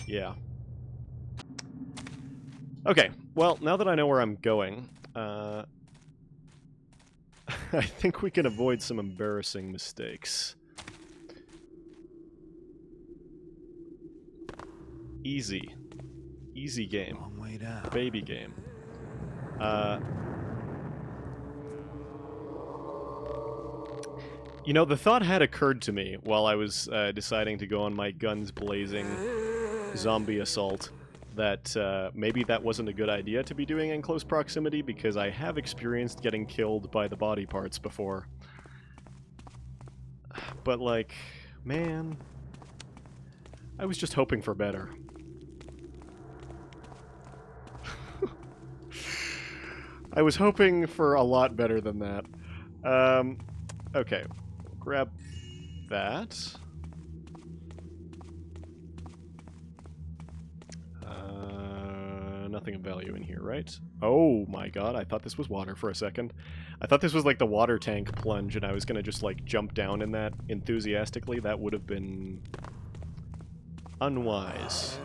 Yeah. Okay, well, now that I know where I'm going, I think we can avoid some embarrassing mistakes. Easy. Easy game. Long way down. Baby game. You know, the thought had occurred to me while I was deciding to go on my guns blazing zombie assault that maybe that wasn't a good idea to be doing in close proximity, because I have experienced getting killed by the body parts before. But, like, man, I was just hoping for better. I was hoping for a lot better than that. Okay, grab that. Nothing of value in here, right? Oh my god, I thought this was water for a second. I thought this was like the water tank plunge and I was gonna just like jump down in that enthusiastically. That would have been unwise.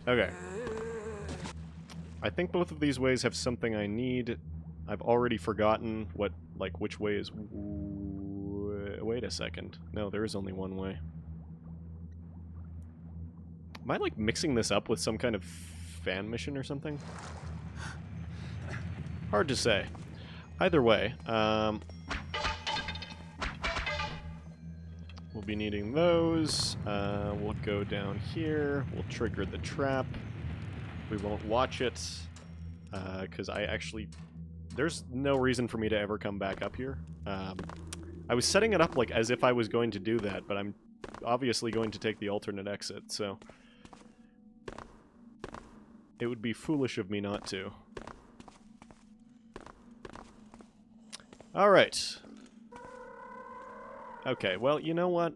Okay. I think both of these ways have something I need. I've already forgotten what, like, which way is... Wait a second. No, there is only one way. Am I, like, mixing this up with some kind of fan mission or something? Hard to say. Either way, we'll be needing those. We'll go down here. We'll trigger the trap. We won't watch it, because I actually... There's no reason for me to ever come back up here. I was setting it up like as if I was going to do that, but I'm obviously going to take the alternate exit, so... It would be foolish of me not to. Alright. Okay, well, you know what?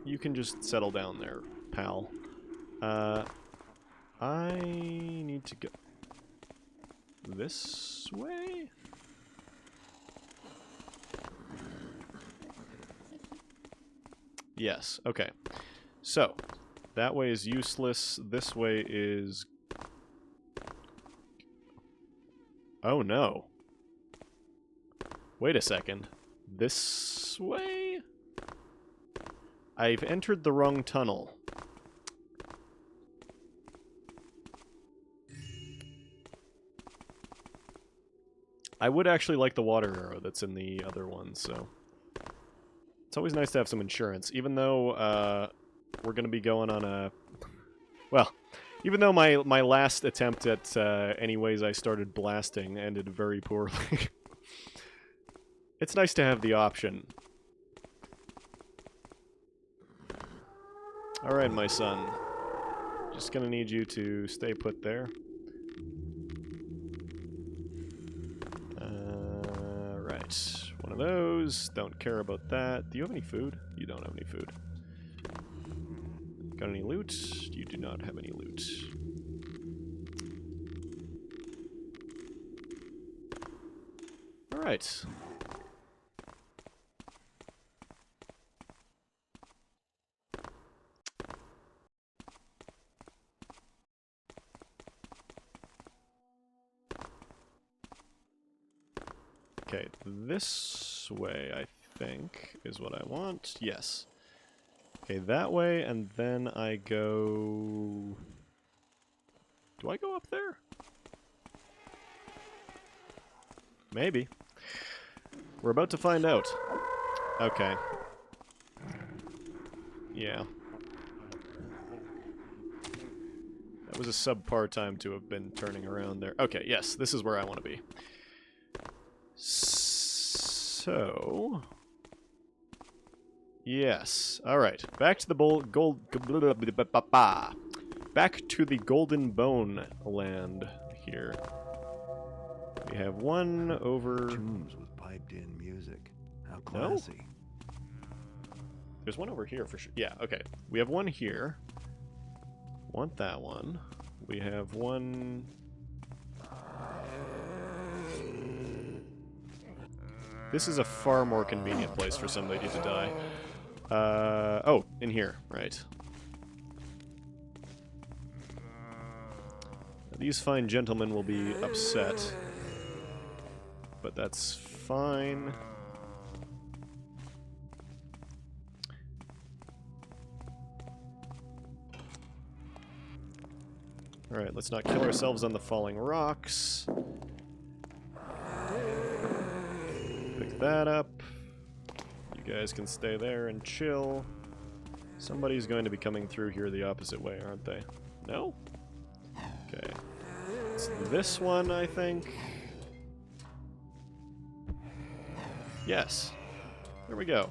You can just settle down there, pal. I need to go... this way? Yes, okay. So, that way is useless. This way is... Oh no. Wait a second. This way? I've entered the wrong tunnel. I would actually like the water arrow that's in the other one, so... It's always nice to have some insurance, even though, we're gonna be going on a... Well, even though my last attempt at, any ways I started blasting ended very poorly. It's nice to have the option. Alright, my son. Just gonna need you to stay put there. Right. One of those. Don't care about that. Do you have any food? You don't have any food. Got any loot? You do not have any loot. Alright. Okay, this way, I think, is what I want. Yes. Okay, that way, and then I go... Do I go up there? Maybe. We're about to find out. Okay. Yeah. That was a subpar time to have been turning around there. Okay, yes, this is where I want to be. So... Yes. Alright. Back to the Back to the Golden Bone land here. We have one over... Tunes with piped-in music. How classy. There's one over here for sure. Yeah, okay. We have one here. Want that one. We have one... This is a far more convenient place for somebody to die. Oh, in here, right. These fine gentlemen will be upset. But that's fine. Alright, let's not kill ourselves on the falling rocks. Pick that up. You guys can stay there and chill. Somebody's going to be coming through here the opposite way, aren't they? No? Okay. It's this one, I think. Yes. There we go.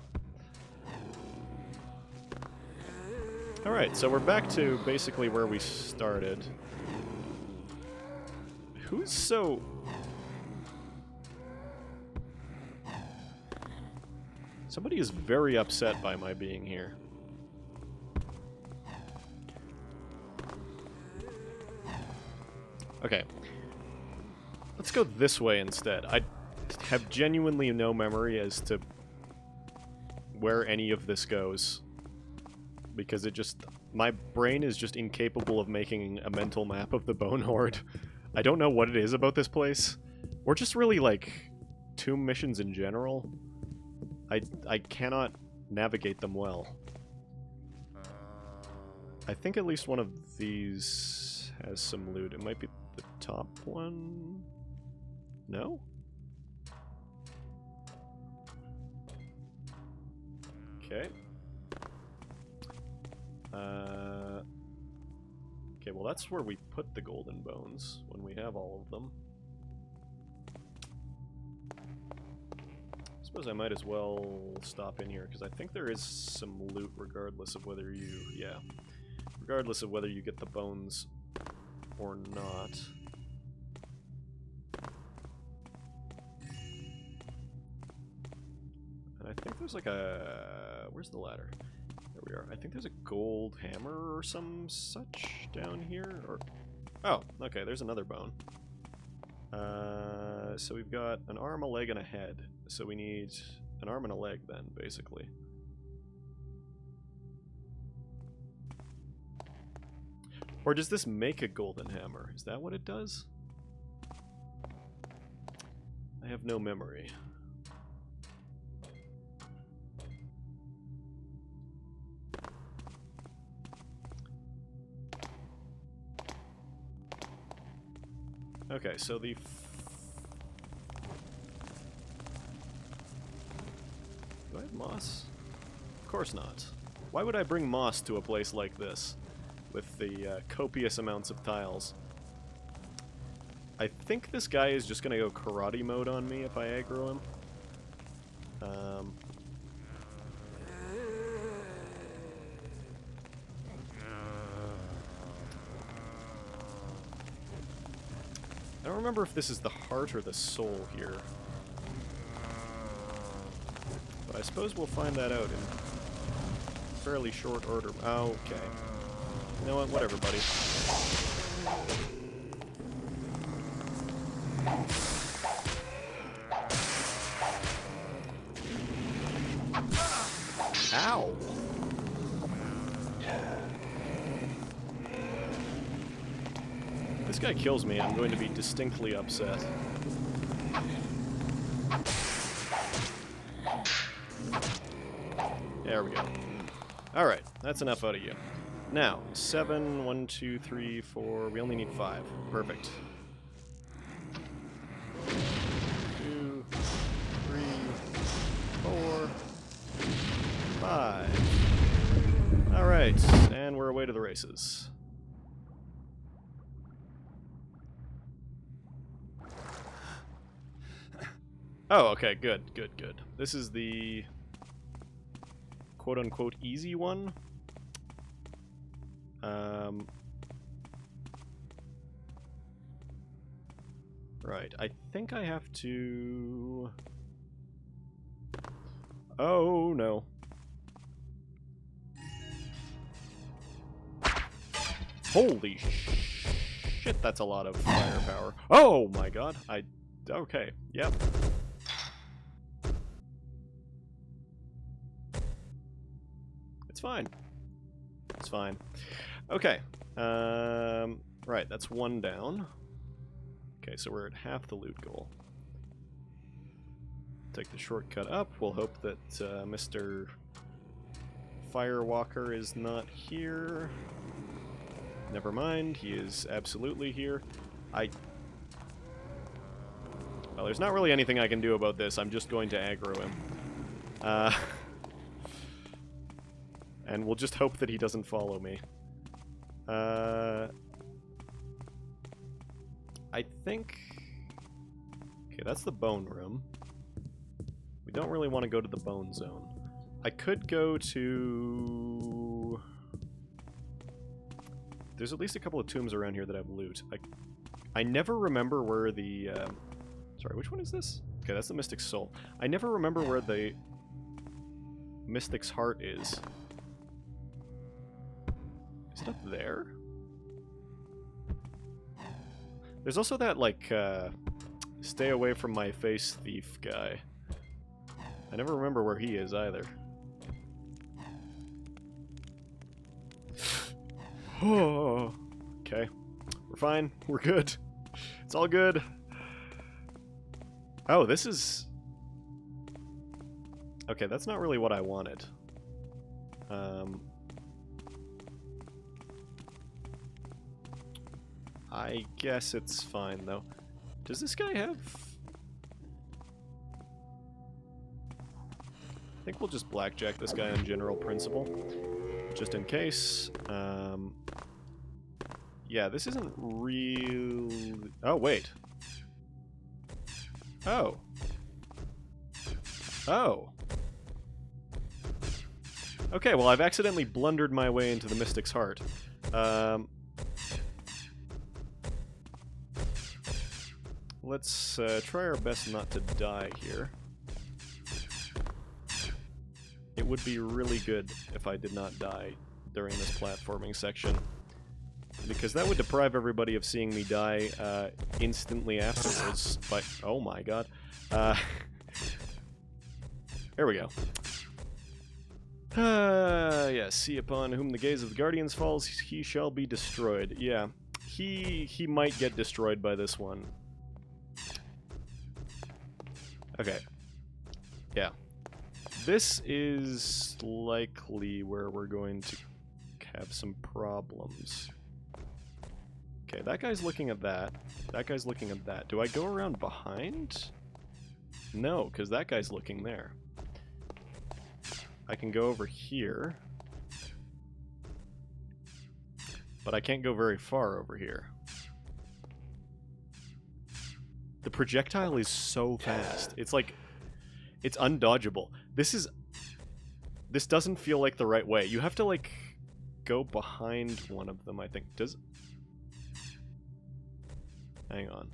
Alright, so we're back to basically where we started. Who's so... Somebody is very upset by my being here. Okay. Let's go this way instead. I have genuinely no memory as to where any of this goes. Because it just... My brain is just incapable of making a mental map of the Bone Horde. I don't know what it is about this place. Or just really, like, tomb missions in general. I cannot navigate them well. I think at least one of these has some loot. It might be the top one? No? Okay. Okay, well that's where we put the golden bones, when we have all of them. I suppose I might as well stop in here, because I think there is some loot regardless of whether you... yeah. Regardless of whether you get the bones or not. And I think there's like a... Where's the ladder? There we are. I think there's a gold hammer or some such down here. Or... Oh, okay, there's another bone. So we've got an arm, a leg, and a head. So we need an arm and a leg then, basically. Or does this make a golden hammer? Is that what it does? I have no memory. Okay, so the... Do I have moss? Of course not. Why would I bring moss to a place like this? With the copious amounts of tiles. I think this guy is just gonna go karate mode on me if I aggro him. I don't remember if this is the heart or the soul here. But I suppose we'll find that out in fairly short order. Okay. You know what? Whatever, buddy. Ow! If this guy kills me, I'm going to be distinctly upset. There we go. Alright, that's enough out of you. Now, 7, 1, 2, 3, 4, we only need 5. Perfect. 2, 3, 4, 5. Alright, and we're away to the races. Oh, okay, good, good, good. This is the quote-unquote easy one. Right, I think I have to... Oh, no. Holy shit, that's a lot of firepower. Oh my god, okay, yep. It's fine. It's fine. Okay, Right, that's one down. Okay, so we're at half the loot goal. Take the shortcut up. We'll hope that Mr. Firewalker is not here. Never mind, he is absolutely here. Well, there's not really anything I can do about this. I'm just going to aggro him. And we'll just hope that he doesn't follow me. I think... Okay, that's the bone room. We don't really want to go to the bone zone. I could go to... There's at least a couple of tombs around here that have loot. I never remember where the... Sorry, which one is this? Okay, that's the Mystic's Soul. I never remember where the Mystic's Heart is. Is it up there? There's also that, like, stay away from my face thief guy. I never remember where he is, either. Oh, okay. We're fine. We're good. It's all good. Oh, this is... Okay, that's not really what I wanted. I guess it's fine, though. Does this guy have... I think we'll just blackjack this guy on general principle. Just in case. Yeah, this isn't real... Oh, wait. Oh. Oh. Okay, well, I've accidentally blundered my way into the Mystic's Heart. Let's try our best not to die here. It would be really good if I did not die during this platforming section, because that would deprive everybody of seeing me die instantly afterwards. But oh my god. There we go. Yeah, see upon whom the gaze of the Guardians falls, he shall be destroyed. Yeah, he might get destroyed by this one. Okay. Yeah. This is likely where we're going to have some problems. Okay, that guy's looking at that. That guy's looking at that. Do I go around behind? No, because that guy's looking there. I can go over here. But I can't go very far over here. The projectile is so fast. It's like... It's undodgeable. This doesn't feel like the right way. You have to, like, go behind one of them, I think. Does... Hang on.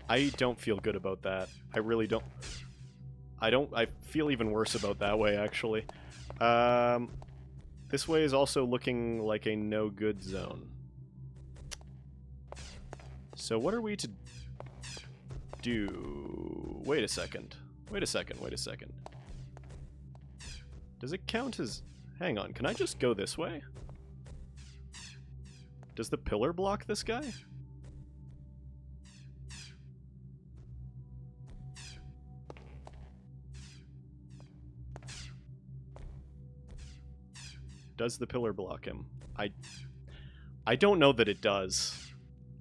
I don't feel good about that. I really don't. I feel even worse about that way, actually. This way is also looking like a no-good zone. So what are we to do? Wait a second. Wait a second, wait a second. Does it count as... Hang on, can I just go this way? Does the pillar block this guy? Does the pillar block him? I don't know that it does.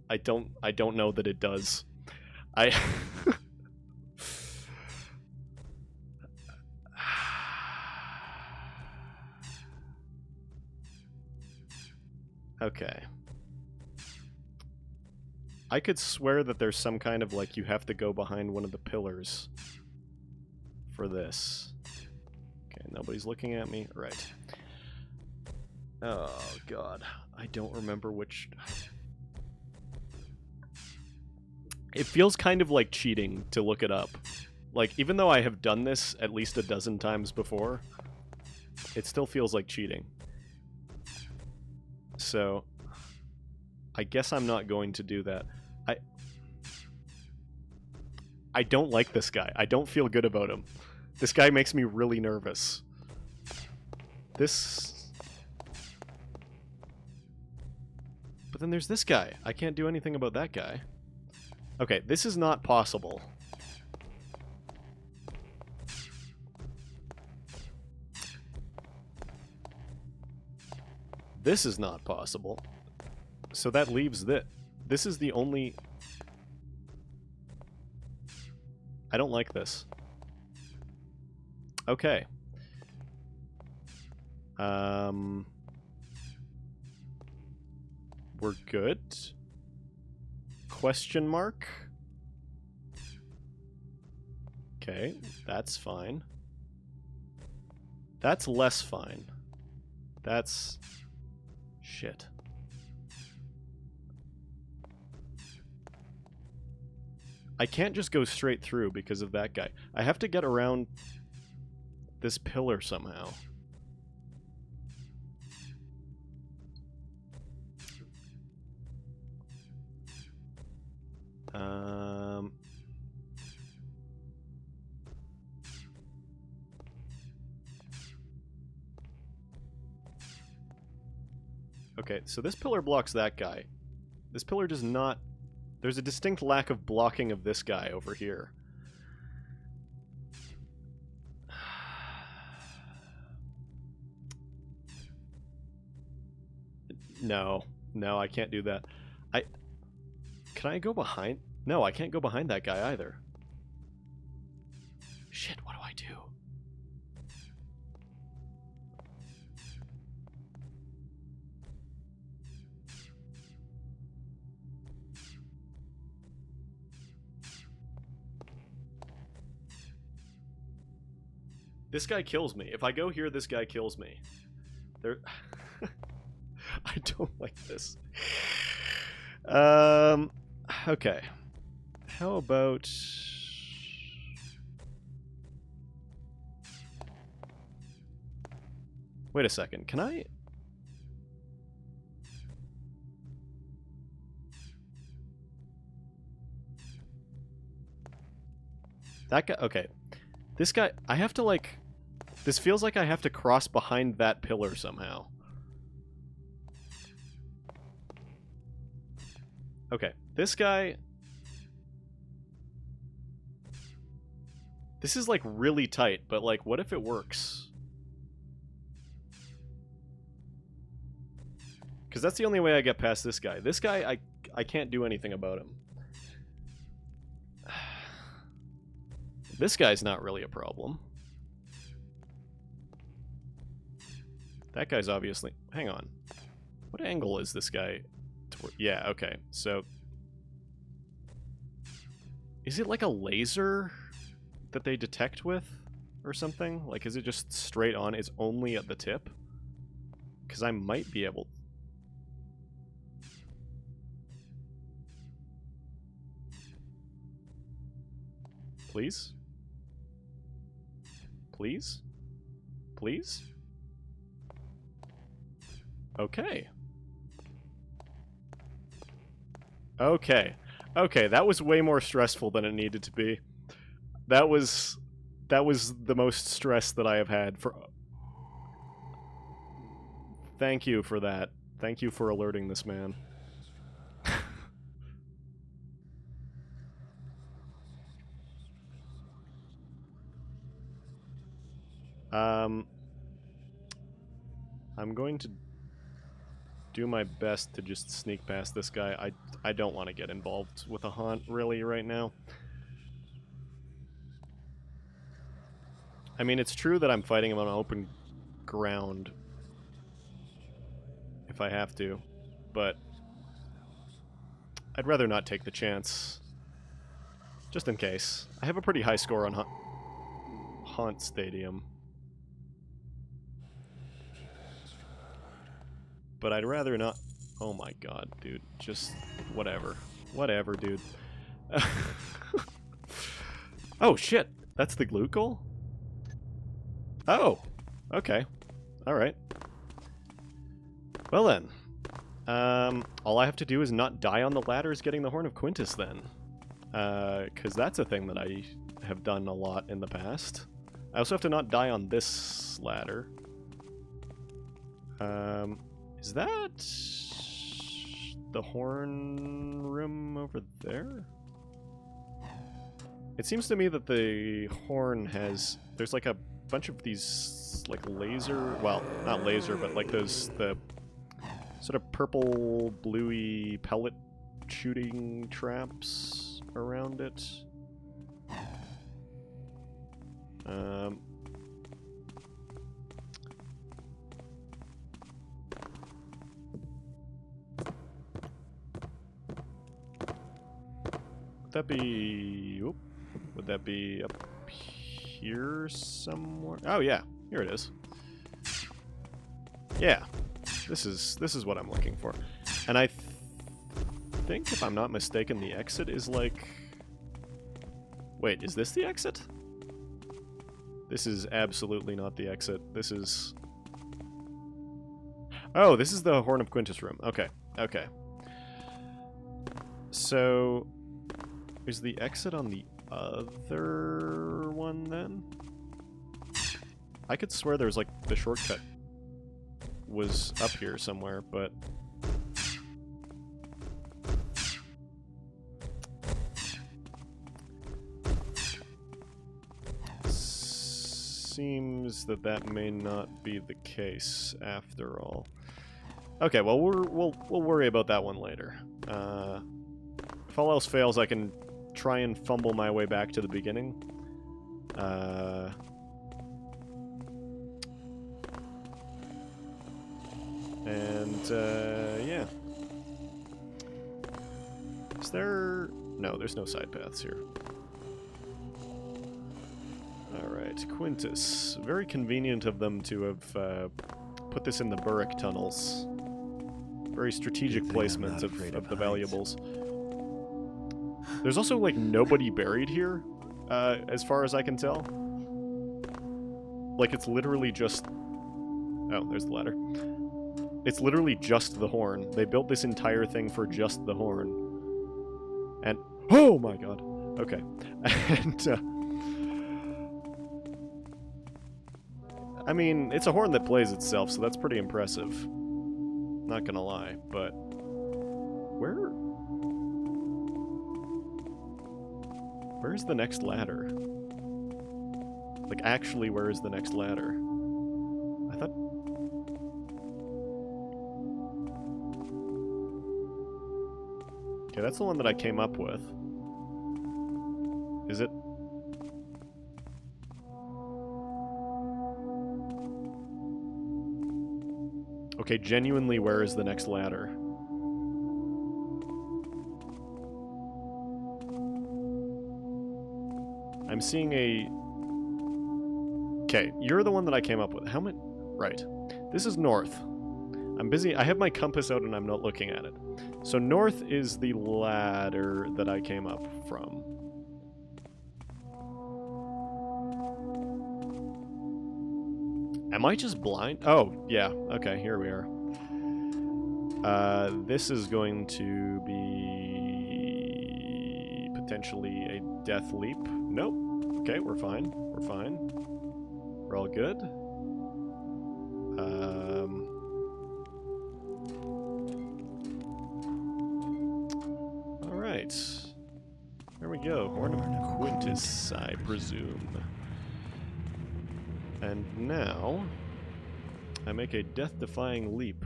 I don't know that it does. Okay. I could swear that there's some kind of, like, you have to go behind one of the pillars for this. Okay, nobody's looking at me. Right. Oh, God. I don't remember which... It feels kind of like cheating to look it up. Like, even though I have done this at least a dozen times before, it still feels like cheating. So, I guess I'm not going to do that. I don't like this guy. I don't feel good about him. This guy makes me really nervous. This... But then there's this guy. I can't do anything about that guy. Okay, this is not possible. This is not possible. So that leaves this. This is the only... I don't like this. Okay. We're good? Question mark? Okay, that's fine. That's less fine. That's... shit. I can't just go straight through because of that guy. I have to get around this pillar somehow. Okay, so this pillar blocks that guy. This pillar does not... There's a distinct lack of blocking of this guy over here. No. No, I can't do that. Can I go behind? No, I can't go behind that guy either. Shit, what do I do? This guy kills me. If I go here, this guy kills me. There... I don't like this. Okay. How about... Wait a second, can I... That guy... Okay. This guy... I have to, like... This feels like I have to cross behind that pillar somehow. Okay, this guy... This is, like, really tight, but, like, what if it works? Because that's the only way I get past this guy. This guy, I can't do anything about him. This guy's not really a problem. That guy's obviously... Hang on. What angle is this guy? Yeah, okay. So... Is it like a laser that they detect with? Or something? Like, is it just straight on? It's only at the tip? Because I might be able... Please? Please? Please? Okay. Okay. Okay, that was way more stressful than it needed to be. That was the most stress that I have had for... Thank you for that. Thank you for alerting this man. I'm going to do my best to just sneak past this guy. I don't want to get involved with a haunt, really, right now. I mean, it's true that I'm fighting him on open ground, if I have to, but I'd rather not take the chance, just in case. I have a pretty high score on Haunt Stadium. But I'd rather not... Oh my god, dude. Just... whatever. Whatever, dude. Oh, shit! That's the glute goal? Oh! Okay. Alright. Well then. All I have to do is not die on the ladders getting the Horn of Quintus then. Because that's a thing that I have done a lot in the past. I also have to not die on this ladder. Is that the horn room over there? It seems to me that the horn has... There's like a bunch of these, like, laser... Well, not laser, but like those... The sort of purple, bluey pellet shooting traps around it. Would that be... Oop, would that be up here somewhere? Oh yeah, here it is. Yeah, this is what I'm looking for. And I think, if I'm not mistaken, the exit is like... Wait, is this the exit? This is absolutely not the exit. This is... Oh, this is the Horn of Quintus room. Okay, okay. So... Is the exit on the other one, then? I could swear there's, like, the shortcut was up here somewhere, but... Seems that that may not be the case, after all. Okay, well, we'll worry about that one later. If all else fails, I can try and fumble my way back to the beginning. Yeah. Is there... No, there's no side paths here. Alright, Quintus. Very convenient of them to have put this in the Burrick tunnels. Very strategic placement of the valuables. There's also, like, nobody buried here, as far as I can tell. Like, it's literally just... Oh, there's the ladder. It's literally just the horn. They built this entire thing for just the horn. And... Oh my god! Okay. And, I mean, it's a horn that plays itself, so that's pretty impressive. Not gonna lie, but... Where's the next ladder? Like, actually, where is the next ladder? I thought... Okay, that's the one that I came up with. Is it? Okay, genuinely, where is the next ladder? I'm seeing a... Okay, you're the one that I came up with. How many... Right. This is north. I'm busy. I have my compass out and I'm not looking at it. So north is the ladder that I came up from. Am I just blind? Oh, yeah. Okay, here we are. This is going to be... potentially a death leap. Nope. Okay, we're fine. We're fine. We're all good. Alright. There we go. Horn of Quintus, I presume. And now, I make a death-defying leap.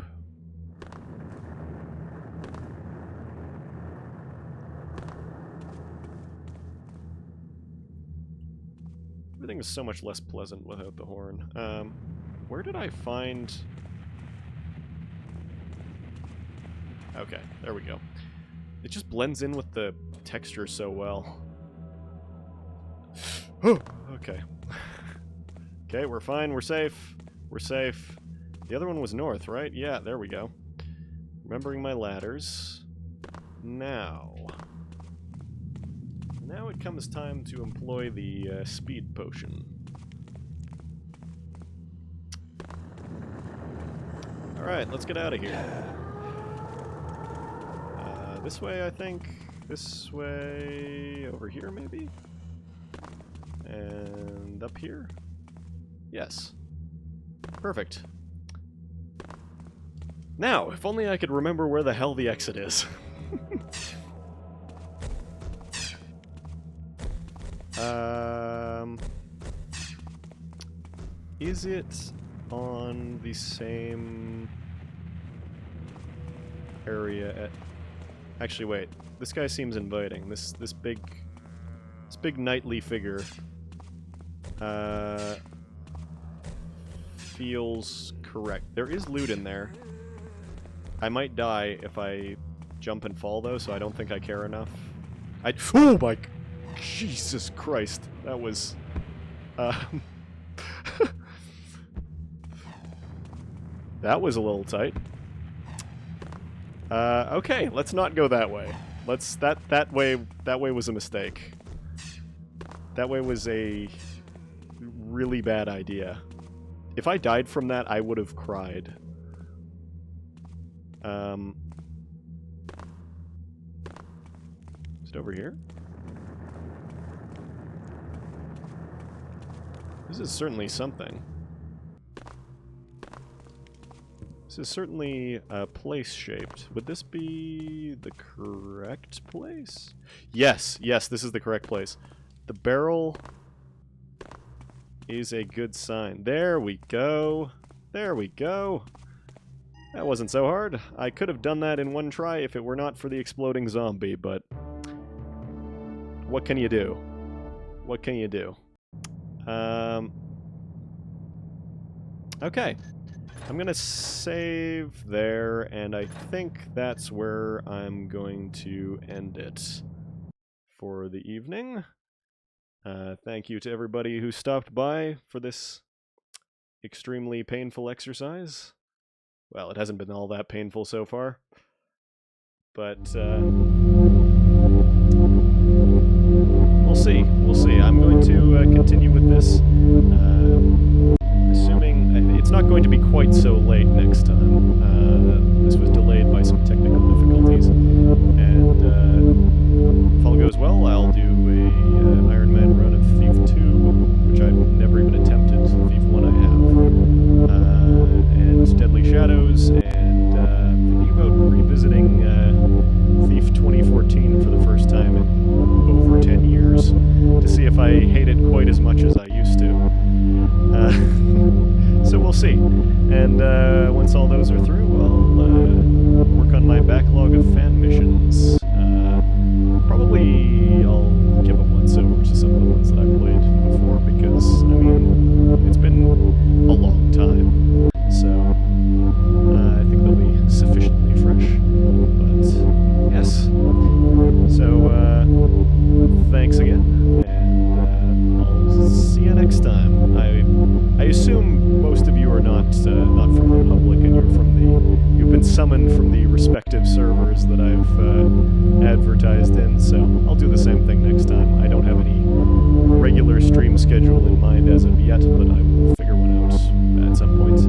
Everything is so much less pleasant without the horn. Where did I find... Okay, there we go. It just blends in with the texture so well. Oh, okay. Okay, we're fine, we're safe. We're safe. The other one was north, right? Yeah, there we go. Remembering my ladders. Now it comes time to employ the speed potion. Alright, let's get out of here. This way, I think. This way... over here, maybe? And up here? Yes. Perfect. Now, if only I could remember where the hell the exit is. Is it on the same area at... Actually, wait. This guy seems inviting. This big knightly figure feels correct. There is loot in there. I might die if I jump and fall, though, so I don't think I care enough. Oh my... Jesus Christ. That was... that was a little tight. Okay, let's not go that way. That way was a mistake. That way was a really bad idea. If I died from that, I would have cried. Is it over here? This is certainly something. This is certainly place-shaped. Would this be the correct place? Yes, yes, this is the correct place. The barrel is a good sign. There we go. There we go. That wasn't so hard. I could have done that in one try if it were not for the exploding zombie, but what can you do? What can you do? Okay. I'm gonna save there, and I think that's where I'm going to end it for the evening. Thank you to everybody who stopped by for this extremely painful exercise. Well, it hasn't been all that painful so far, but we'll see. We'll see. I'm going to continue with this, assuming it's not going to be quite so late next time. This was delayed by some technical difficulties, and if all goes well, I'll do a Ironman run of Thief 2, which I've never even attempted. Thief 1 I have, and Deadly Shadows, and thinking about revisiting Thief 2014 for the first time in over 10 years to see if I hate it quite as much as I used to. So we'll see. And once all those are through, I'll work on my backlog of fan missions. Probably I'll give a once-over to some of the ones that I've played before, because, I mean, it's been a long time. So I think they'll be sufficiently fresh. But, yes. So, thanks again, and I'll see you next time. I assume most of you are not from the public, and you've been summoned from the respective servers that I've advertised in, so I'll do the same thing next time. I don't have any regular stream schedule in mind as of yet, but I will figure one out at some point.